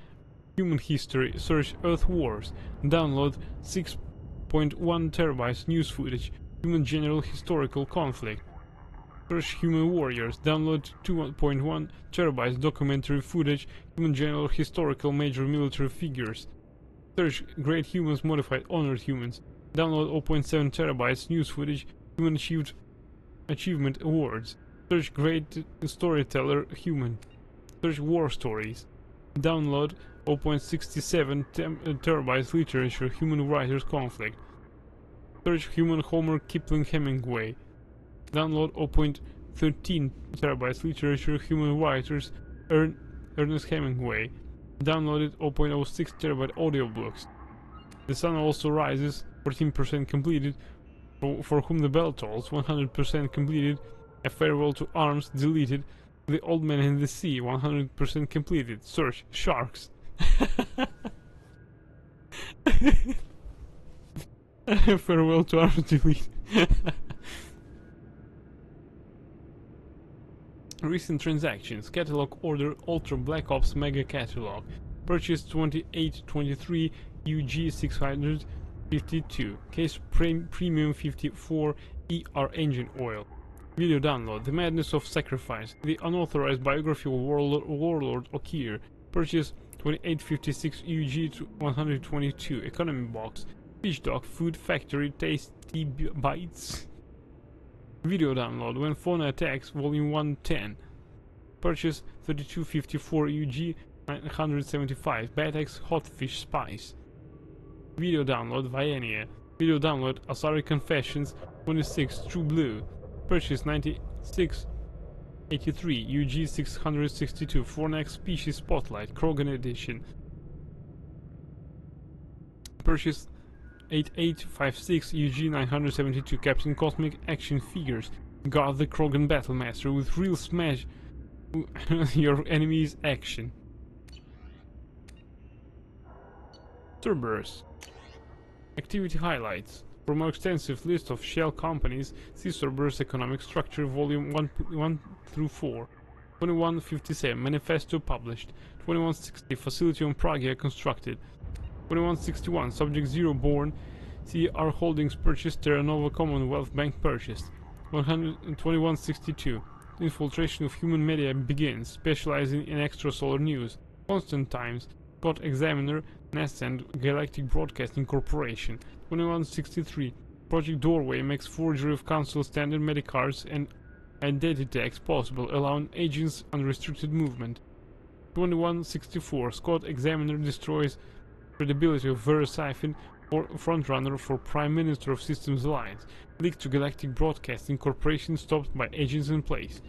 S1: Human History, search Earth Wars, download 6.1 terabytes news footage, Human General Historical Conflict, search Human Warriors, download 2.1 terabytes documentary footage, Human General Historical Major Military Figures, search Great Humans, modified Honored Humans, download 0.7 terabytes news footage, Human Achievement Awards, search Great Storyteller Human, search War Stories, download 0.67 terabytes literature, Human Writers Conflict, search Human Homer Kipling Hemingway, download 0.13 terabytes literature, Human Writers Ernest Hemingway, downloaded 0.06 terabyte audiobooks. The Sun Also Rises, 14% completed, For Whom the Bell Tolls, 100% completed, A Farewell to Arms, deleted, The Old Man in the Sea, 100% completed, search Sharks. Farewell to Arms, deleted. Recent transactions. Catalog order Ultra Black Ops Mega Catalog. Purchase 2823 UG 652. Case Premium 54 ER Engine Oil. Video download. The Madness of Sacrifice. The Unauthorized Biography of Warlord Okir. Purchase 2856 UG 122. Economy Box. Fish Dog Food Factory Tasty Bites. Video download. When Fauna Attacks, Volume 110. Purchase 3254 UG 975. Batex Hotfish Spice. Video download. Viania. Video download. Asari Confessions 26 True Blue. Purchase 9683 UG 662. Fornax Species Spotlight Krogan Edition. Purchase 8856 UG 972 Captain Cosmic Action Figures. Guard the Krogan Battlemaster with real smash your enemy's action. Cerberus. Activity highlights. From our extensive list of shell companies, see Cerberus Economic Structure Volume 1 through 4. 2157 Manifesto published. 2160 Facility on Pragia constructed. 2161 Subject Zero born. CR Holdings purchased. Terra Nova Commonwealth Bank purchased. 2162 Infiltration of Human Media begins, specializing in extrasolar news. Constant Times, Scott Examiner, Nascent Galactic Broadcasting Corporation. 2163 Project Doorway makes forgery of Council standard medicards and identity tags possible, allowing agents unrestricted movement. 2164 Scott Examiner destroys credibility of Verisiphon, or frontrunner for Prime Minister of Systems Alliance, leaked to Galactic Broadcasting Corporation, stopped by agents in place.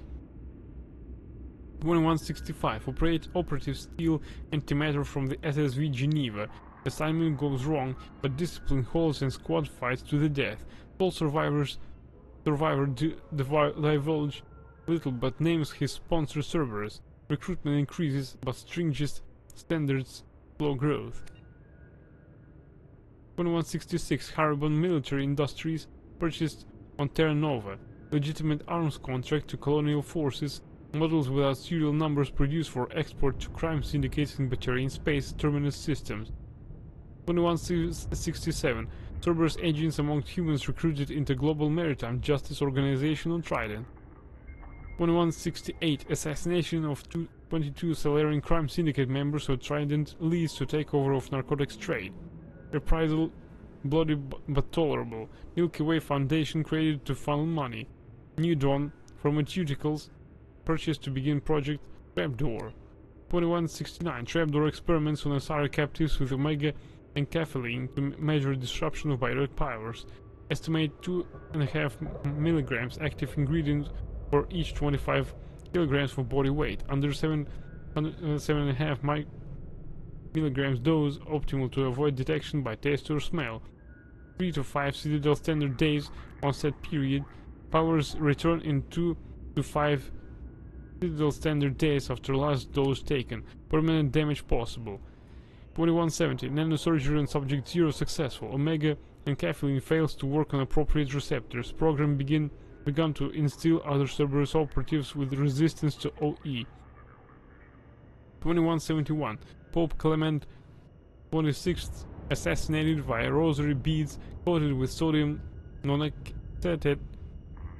S1: 2165 Operative steal antimatter from the SSV Geneva. Assignment goes wrong, but discipline holds and squad fights to the death. All survivor divulge little but names his sponsor Cerberus. Recruitment increases, but stringent standards slow growth. 2166 Haribon Military Industries purchased on Terra Nova. Legitimate arms contract to colonial forces. Models without serial numbers produced for export to crime syndicates in Batarian space terminus systems. 2167 Cerberus agents amongst humans recruited into Global Maritime Justice Organization on Trident. 2168 Assassination of 22 Salarian crime syndicate members of Trident leads to takeover of narcotics trade. Reprisal bloody but tolerable. Milky Way Foundation created to funnel money. New Dawn Pharmaceuticals purchased to begin Project Trapdoor. 2169 Trapdoor experiments on Asari captives with Omega and Caffeine to measure disruption of biotic powers. Estimate 2.5 milligrams active ingredient for each 25 kilograms of body weight. Under 7.5 milligrams dose optimal to avoid detection by taste or smell. 3 to 5 Citadel standard days on set period. Powers return in 2 to 5 Citadel standard days after last dose taken. Permanent damage possible. 2170 Nanosurgery on Subject 0 successful. Omega and Caffeine fails to work on appropriate receptors. Program begun to instill other Cerberus operatives with resistance to OE. 2171 Pope Clement 26th assassinated via rosary beads coated with sodium nonacetate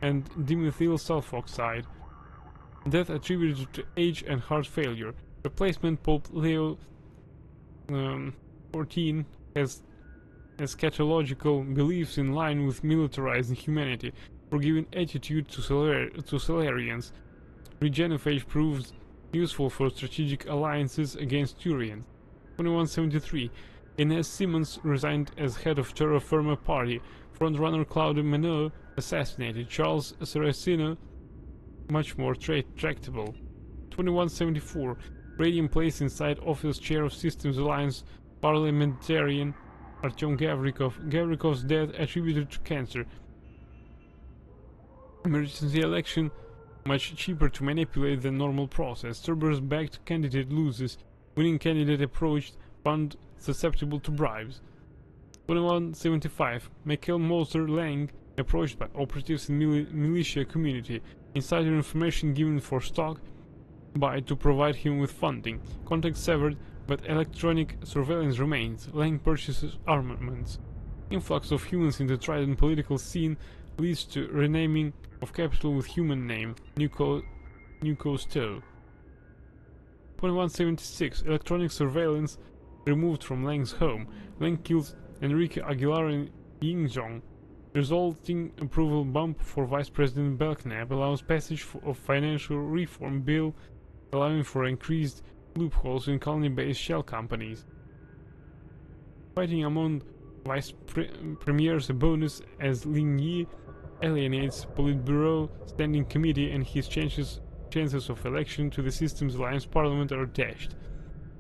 S1: and dimethyl sulfoxide. Death attributed to age and heart failure. Replacement Pope Leo XIV has eschatological beliefs in line with militarizing humanity, forgiving attitude to Solarians. Regenophage proves useful for strategic alliances against Turians. 2173 Inez Simmons resigned as head of Terra Firma Party. Frontrunner Claude Menot assassinated. Charles Saraceno much more tractable. 2174 Radium placed inside office chair of Systems Alliance parliamentarian Artyom Gavrikov. Gavrikov's death attributed to cancer. Emergency election much cheaper to manipulate than normal process. Cerberus-backed candidate loses. Winning candidate approached. Fund susceptible to bribes. 2175 Michael Moser Lang approached by operatives in militia community. Insider information given for stock buy to provide him with funding. Contact severed, but electronic surveillance remains. Lang purchases armaments. Influx of humans in the Trident political scene leads to renaming of capital with human name, Nuco Stowe. 2176 Electronic surveillance removed from Lang's home. Lang kills Enrique Aguilar in Yingzhong. Resulting approval bump for Vice President Belknap allows passage of financial reform bill allowing for increased loopholes in colony-based shell companies. Fighting among vice premiers a bonus as Lin Yi alienates Politburo Standing Committee and his chances of election to the Systems Alliance Parliament are dashed.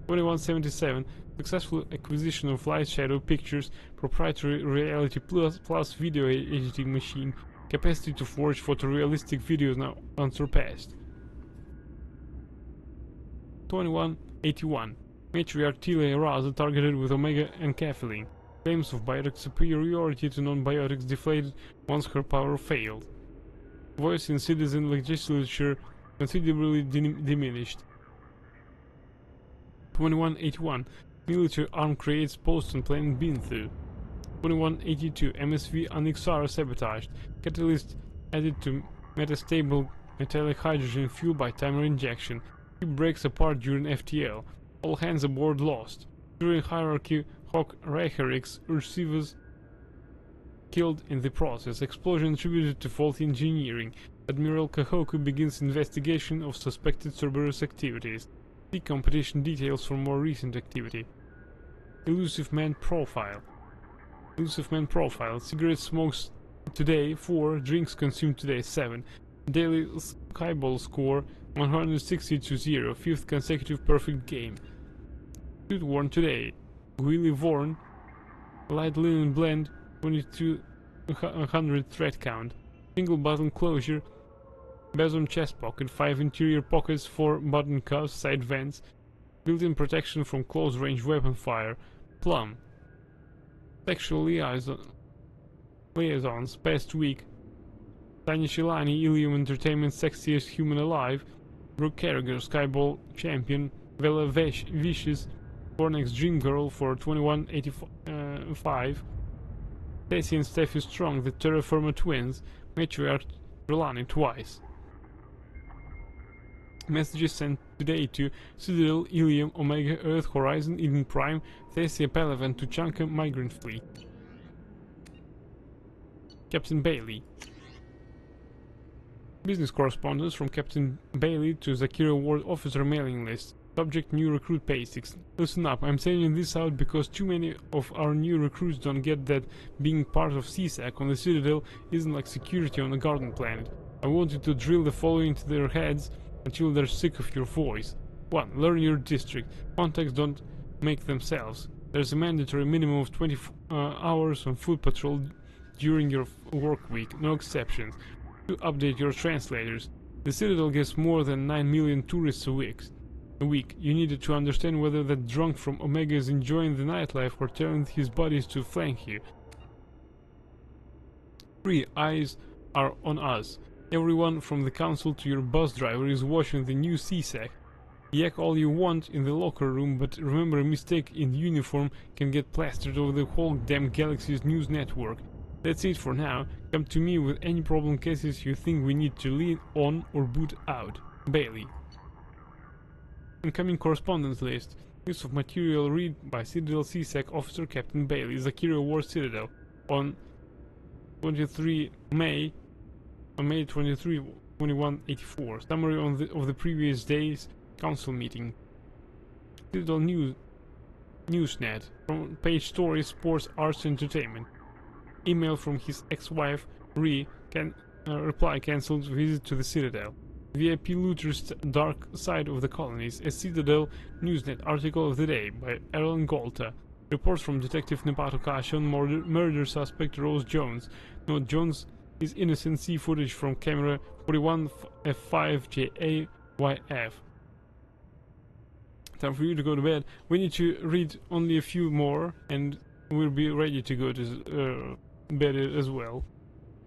S1: 2177 Successful acquisition of Light Shadow Pictures proprietary Reality Plus video editing machine. Capacity to forge photorealistic videos now unsurpassed. 2181 Matriarch Tila Raza targeted with Omega and Caffeine. Claims of biotic superiority to non-biotics deflated once her power failed. Voice in citizen legislature considerably diminished. 2181 Military arm creates post on planet Binthu. 2182 MSV Anixara sabotaged. Catalyst added to metastable metallic hydrogen fuel by timer injection. Ship breaks apart during FTL. All hands aboard lost. During hierarchy, Hawk Reicherix Ursivas killed in the process. Explosion attributed to faulty engineering. Admiral Kahoku begins investigation of suspected Cerberus activities. See competition details for more recent activity. Elusive Man Profile. Elusive Man Profile. Cigarette smokes today 4, drinks consumed today 7. Daily Skyball score 160 to 0, 5th consecutive perfect game. Suit worn today. Willy Vorn. Light linen blend 2200 thread count. Single button closure. Besom chest pocket, 5 interior pockets, 4 button cuffs, side vents. Built-in protection from close-range weapon fire. Plum. Sexual liaisons past week. Tanya Shilani, Ilium Entertainment, sexiest human alive. Brooke Carragher, Skyball champion. Vela Vicious, Fornex Dream Girl for 2185. Stacy and Steffi Strong, the Terra Firma twins. Matriarch Relani twice. Messages sent today to Citadel, Ilium, Omega, Earth, Horizon, Eden Prime, Thessia, Palavan, Tuchanka, Migrant Fleet. Captain Bailey. Business correspondence from Captain Bailey to Zakira Ward officer mailing list. Subject: new recruit basics. Listen up, I'm sending this out because too many of our new recruits don't get that being part of CSAC on the Citadel isn't like security on a garden planet. I want you to drill the following into their heads until they're sick of your voice. 1. Learn your district. Contacts don't make themselves. There's a mandatory minimum of 20 hours on foot patrol during your work week, no exceptions. 2. Update your translators. The Citadel gets more than 9 million tourists a week. You needed to understand whether that drunk from Omega is enjoying the nightlife or telling his buddies to flank you. 3. Eyes are on us. Everyone from the council to your bus driver is watching the new CSAC. Yak all you want in the locker room, but remember, a mistake in uniform can get plastered over the whole damn galaxy's news network. That's it for now. Come to me with any problem cases you think we need to lean on or boot out. Bailey. Incoming correspondence list. Use of material read by Citadel CSAC officer Captain Bailey, Zakira Ward Citadel, on 23 May 23, 2184. Summary of the previous day's council meeting. Citadel Newsnet. From page story, sports, arts, entertainment. Email from his ex-wife, reply cancelled visit to the Citadel. VIP Looters Dark Side of the Colonies. A Citadel Newsnet article of the day by Erlen Golta. Reports from Detective Nepato Kash on murder suspect Rose Jones. Note: Jones is innocent. See footage from camera 41F5JAYF. Time for you to go to bed. We need to read only a few more and we'll be ready to go to bed as well.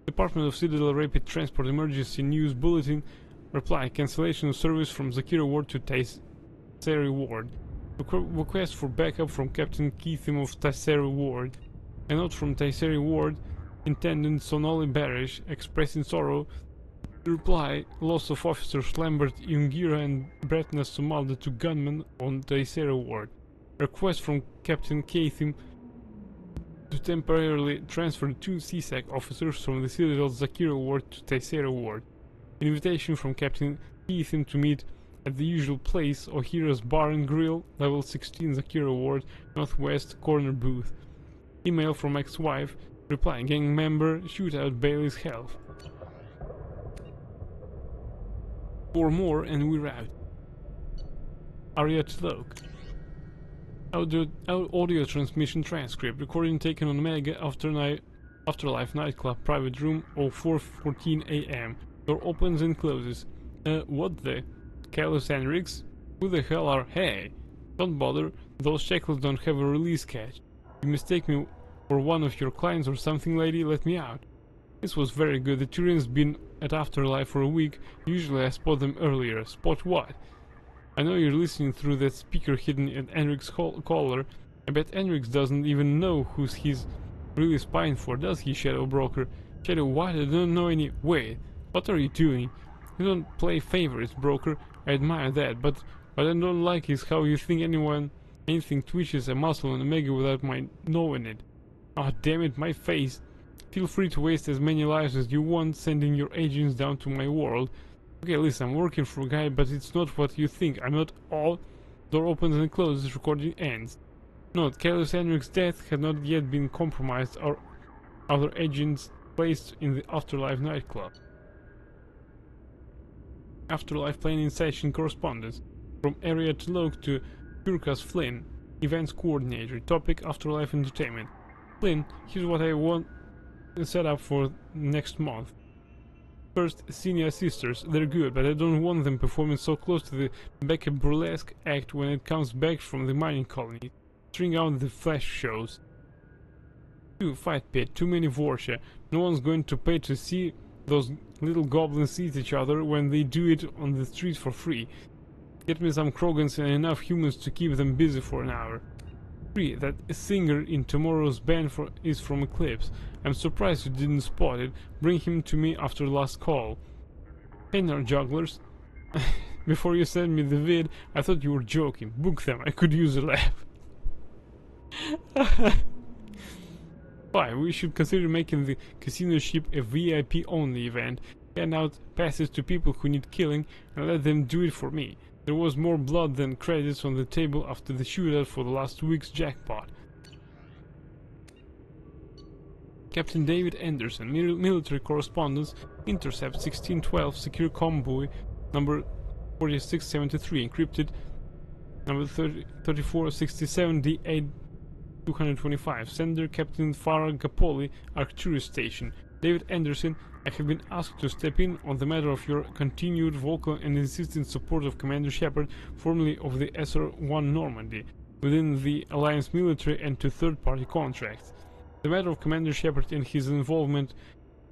S1: Department of Citadel Rapid Transport Emergency News Bulletin. Reply: cancellation of service from Zakira Ward to Taiseri Ward. Request for backup from Captain Keitham of Taiseri Ward. A note from Taiseri Ward Intendant Sonali Barish expressing sorrow. Reply: loss of officers Lambert Yungira and Bretna Somalda to gunmen on Taiseri Ward. Request from Captain Keitham to temporarily transfer 2 CSAC officers from the Citadel Zakira Ward to Taiseri Ward. Invitation from Captain Keitham to meet at the usual place, Ohira's Bar and Grill, level 16 Zakira Ward, northwest corner booth. Email from ex-wife. Reply: gang member, shoot out Bailey's health. 4 more and we're out. Arya Tlok. Audio transmission transcript. Recording taken on Omega Afterlife nightclub private room 04:14 AM. Door opens and closes. What the? Carlos Henriks? Who the hell are? Hey! Don't bother, those shackles don't have a release catch. You mistake me for one of your clients or something, lady? Let me out. This was very good. The Turian's been at Afterlife for a week. Usually I spot them earlier. Spot what? I know you're listening through that speaker hidden at Enric's collar. I bet Enrix doesn't even know who he's really spying for, does he, Shadow Broker? Shadow what? I don't know any... Wait, what are you doing? You don't play favorites, Broker. I admire that, but what I don't like is how you think anything twitches a muscle on Omega without my knowing it. Ah, damn it, my face. Feel free to waste as many lives as you want sending your agents down to my world. Okay, listen, I'm working for a guy, but it's not what you think. I'm not all. Door opens and closes, recording ends. Note, Callus Henrik's death had not yet been compromised or other agents placed in the Afterlife nightclub. Afterlife planning session correspondence. From Area Tlok to Kurkas Flynn, Events Coordinator. Topic, Afterlife Entertainment. Flynn, here's what I want set up for next month. First, Senior Sisters. They're good, but I don't want them performing so close to the Becca Burlesque act when it comes back from the mining colony. String out the flash shows. 2. Fight Pit. Too many Vorsha. No one's going to pay to see those little goblins eat each other when they do it on the streets for free. Get me some Krogans and enough humans to keep them busy for an hour. 3. That singer in tomorrow's band is from Eclipse. I'm surprised you didn't spot it. Bring him to me after last call. Hey, jugglers. Before you sent me the vid, I thought you were joking. Book them. I could use a laugh. 5. We should consider making the casino ship a VIP only event. Hand out passes to people who need killing and let them do it for me. There was more blood than credits on the table after the shootout for the last week's jackpot. Captain David Anderson, military correspondence, Intercept 1612, secure convoy number 4673, encrypted number 3467, D8 225. Sender Captain Farah Gapoli, Arcturus Station. David Anderson, I have been asked to step in on the matter of your continued vocal and insistent support of Commander Shepard, formerly of the SR-1 Normandy, within the Alliance military and to third-party contracts. The matter of Commander Shepard and his involvement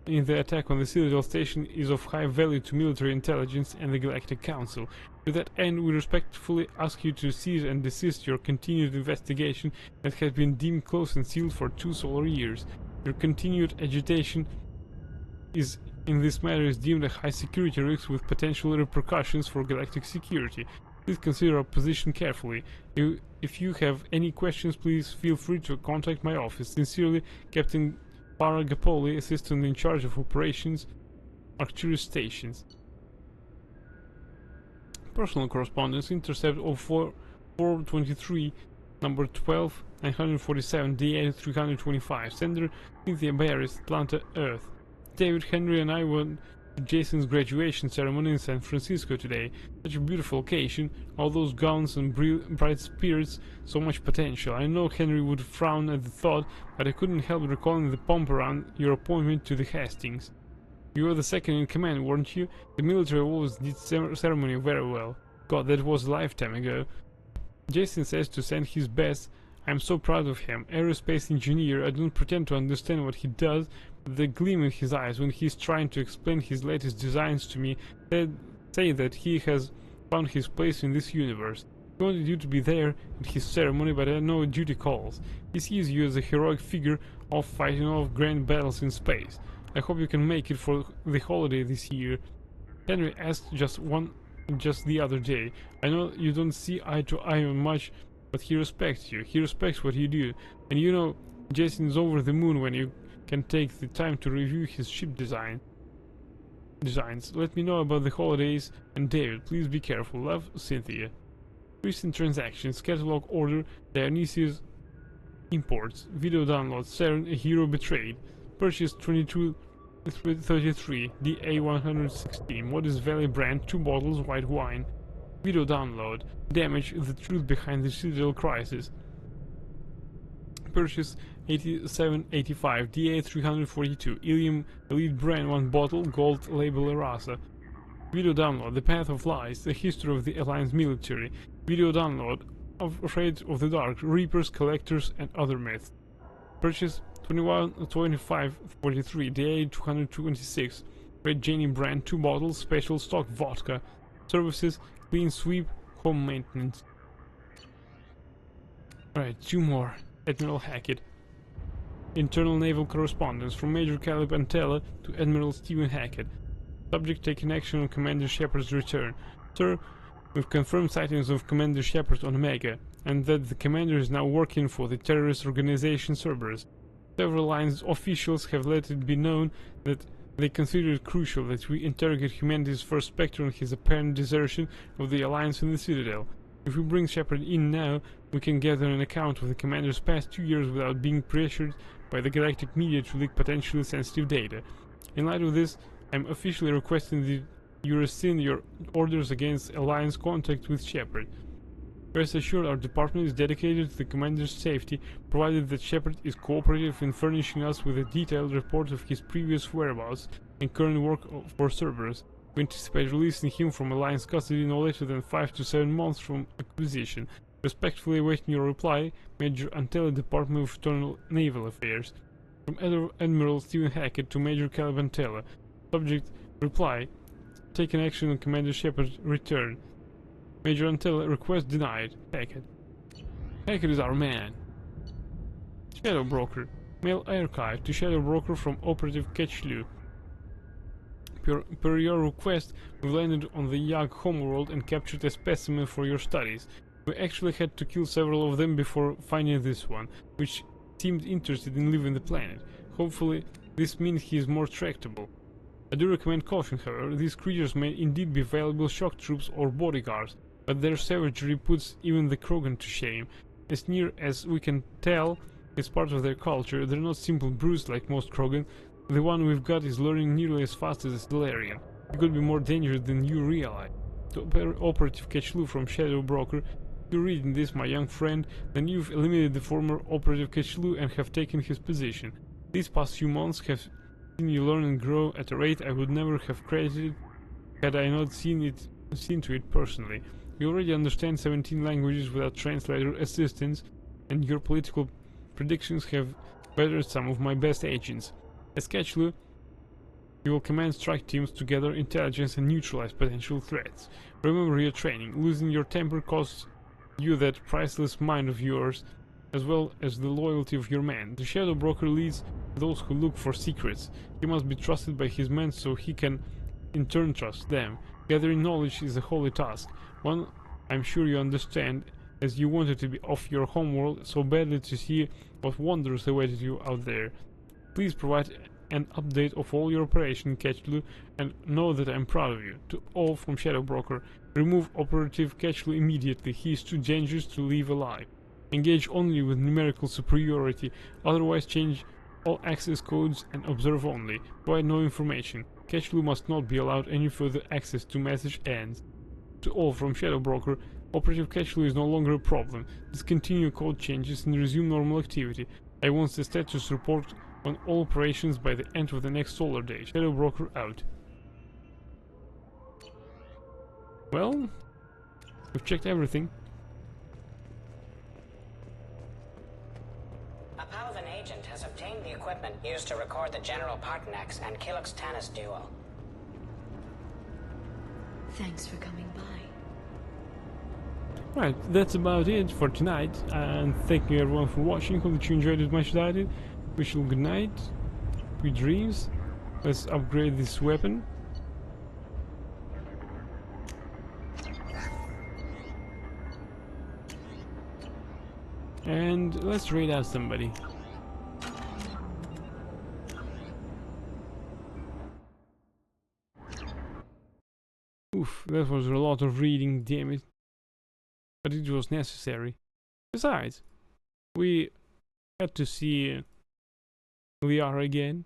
S1: in the attack on the Citadel Station is of high value to military intelligence and the Galactic Council. To that end, we respectfully ask you to cease and desist your continued investigation that has been deemed closed and sealed for 2 solar years. Your continued agitation in this matter is deemed a high security risk with potential repercussions for galactic security. Please consider our position carefully. If you have any questions, please feel free to contact my office. Sincerely, Captain Farah Gapoli, Assistant in charge of Operations, Arcturus Stations. Personal correspondence, Intercept 04-423, number 12, 947, DA 325. Sender, Cynthia Barris, Atlanta, Earth. David, Henry and I went to Jason's graduation ceremony in San Francisco today. Such a beautiful occasion, all those gowns and bright spirits, so much potential. I know Henry would frown at the thought, but I couldn't help recalling the pomp around your appointment to the Hastings. You were the second in command, weren't you? The military always did ceremony very well. God, that was a lifetime ago. Jason says to send his best. I'm so proud of him. Aerospace engineer, I don't pretend to understand what he does, but the gleam in his eyes when he's trying to explain his latest designs to me say that he has found his place in this universe. He wanted you to be there at his ceremony, but I know duty calls. He sees you as a heroic figure of fighting off grand battles in space. I hope you can make it for the holiday this year. Henry asked just the other day. I know you don't see eye to eye on much, but he respects you. He respects what you do. And you know, Jason is over the moon when you can take the time to review his ship designs. Let me know about the holidays, and David, please be careful. Love, Cynthia. Recent transactions, catalog order, Dionysius imports, video download, Saren, a hero betrayed. Purchase 2233, DA 116, Modest Valley brand, 2 bottles white wine. Video download, damage, the truth behind the Citadel crisis. Purchase 8785, DA 342, Ilium Elite brand, 1 bottle, gold label Erasa. Video download, The Path of Lies, the history of the Alliance military. Video download, Afraid of the Dark, Reapers, Collectors and Other Myths. Purchase 212543, DA 226, Red Janie brand, 2 bottles, special stock vodka. Services, clean sweep, home maintenance. Alright, 2 more. Admiral Hackett. Internal naval correspondence from Major Caleb Antella to Admiral Stephen Hackett. Subject taking action on Commander Shepard's return. Sir, we've confirmed sightings of Commander Shepard on Omega, and that the commander is now working for the terrorist organization Cerberus. Several Alliance officials have let it be known that they consider it crucial that we interrogate humanity's first Spectre on his apparent desertion of the Alliance in the Citadel. If we bring Shepard in now, we can gather an account of the commander's past 2 years without being pressured by the galactic media to leak potentially sensitive data. In light of this, I'm officially requesting that you rescind your orders against Alliance contact with Shepard. Rest assured, our department is dedicated to the commander's safety, provided that Shepard is cooperative in furnishing us with a detailed report of his previous whereabouts and current work for Cerberus. We anticipate releasing him from Alliance custody no later than 5 to 7 months from acquisition. Respectfully awaiting your reply, Major Antella, Department of Internal Naval Affairs. From Admiral Stephen Hackett to Major Caleb Antella. Subject: reply. Taken action on Commander Shepard's return. Major Antella, request denied. Hackett. Hackett is our man. Shadow Broker. Mail archive to Shadow Broker from Operative Ketchlu. Per your request, we landed on the Yag homeworld and captured a specimen for your studies. We actually had to kill several of them before finding this one, which seemed interested in leaving the planet. Hopefully, this means he is more tractable. I do recommend caution, however. These creatures may indeed be valuable shock troops or bodyguards, but their savagery puts even the Krogan to shame. As near as we can tell, it's part of their culture. They're not simple brutes like most Krogan. The one we've got is learning nearly as fast as a Stellarian. He could be more dangerous than you realize. To Operative Ketchlu from Shadow Broker, if you read in this, my young friend, then you've eliminated the former Operative Ketchlu and have taken his position. These past few months have seen you learn and grow at a rate I would never have credited had I not seen to it personally. You already understand 17 languages without translator assistance, and your political predictions have bettered some of my best agents. As Ketchlu, you will command strike teams to gather intelligence and neutralize potential threats. Remember your training. Losing your temper costs you that priceless mind of yours, as well as the loyalty of your men. The Shadow Broker leads those who look for secrets. He must be trusted by his men so he can in turn trust them. Gathering knowledge is a holy task, one I'm sure you understand, as you wanted to be off your homeworld so badly to see what wonders awaited you out there. Please provide an update of all your operation, Ketchlu, and know that I'm proud of you. To all from Shadow Broker, remove Operative Ketchlu immediately. He is too dangerous to leave alive. Engage only with numerical superiority, otherwise change all access codes and observe only. Provide no information. Ketchlu must not be allowed any further access to message ends. To all from Shadow Broker, Operative Ketchlu is no longer a problem. Discontinue code changes and resume normal activity. I want the status report on all operations by the end of the next solar day. Shadow Broker out. Well, we've checked everything.
S6: A Palvan agent has obtained the equipment used to record the General Partonax and Killux Tanis duel.
S3: Thanks for coming by.
S1: Right, that's about it for tonight, and thank you everyone for watching. Hope that you enjoyed it as much as I did. Wish you good night, sweet dreams. Let's upgrade this weapon. And let's raid out somebody. Oof, that was a lot of reading, damn it. But it was necessary. Besides, we had to see Liara again.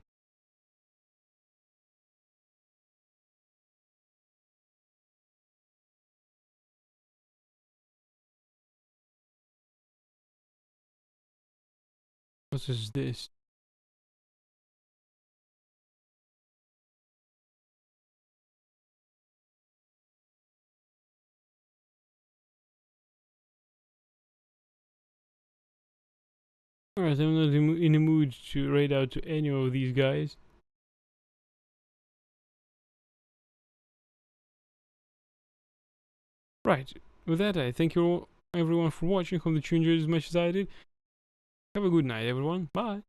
S1: What is this? Alright, I'm not in the mood to raid out to any of these guys. Right, with that I thank you all, everyone for watching. Hope that you enjoyed as much as I did. Have a good night everyone, bye!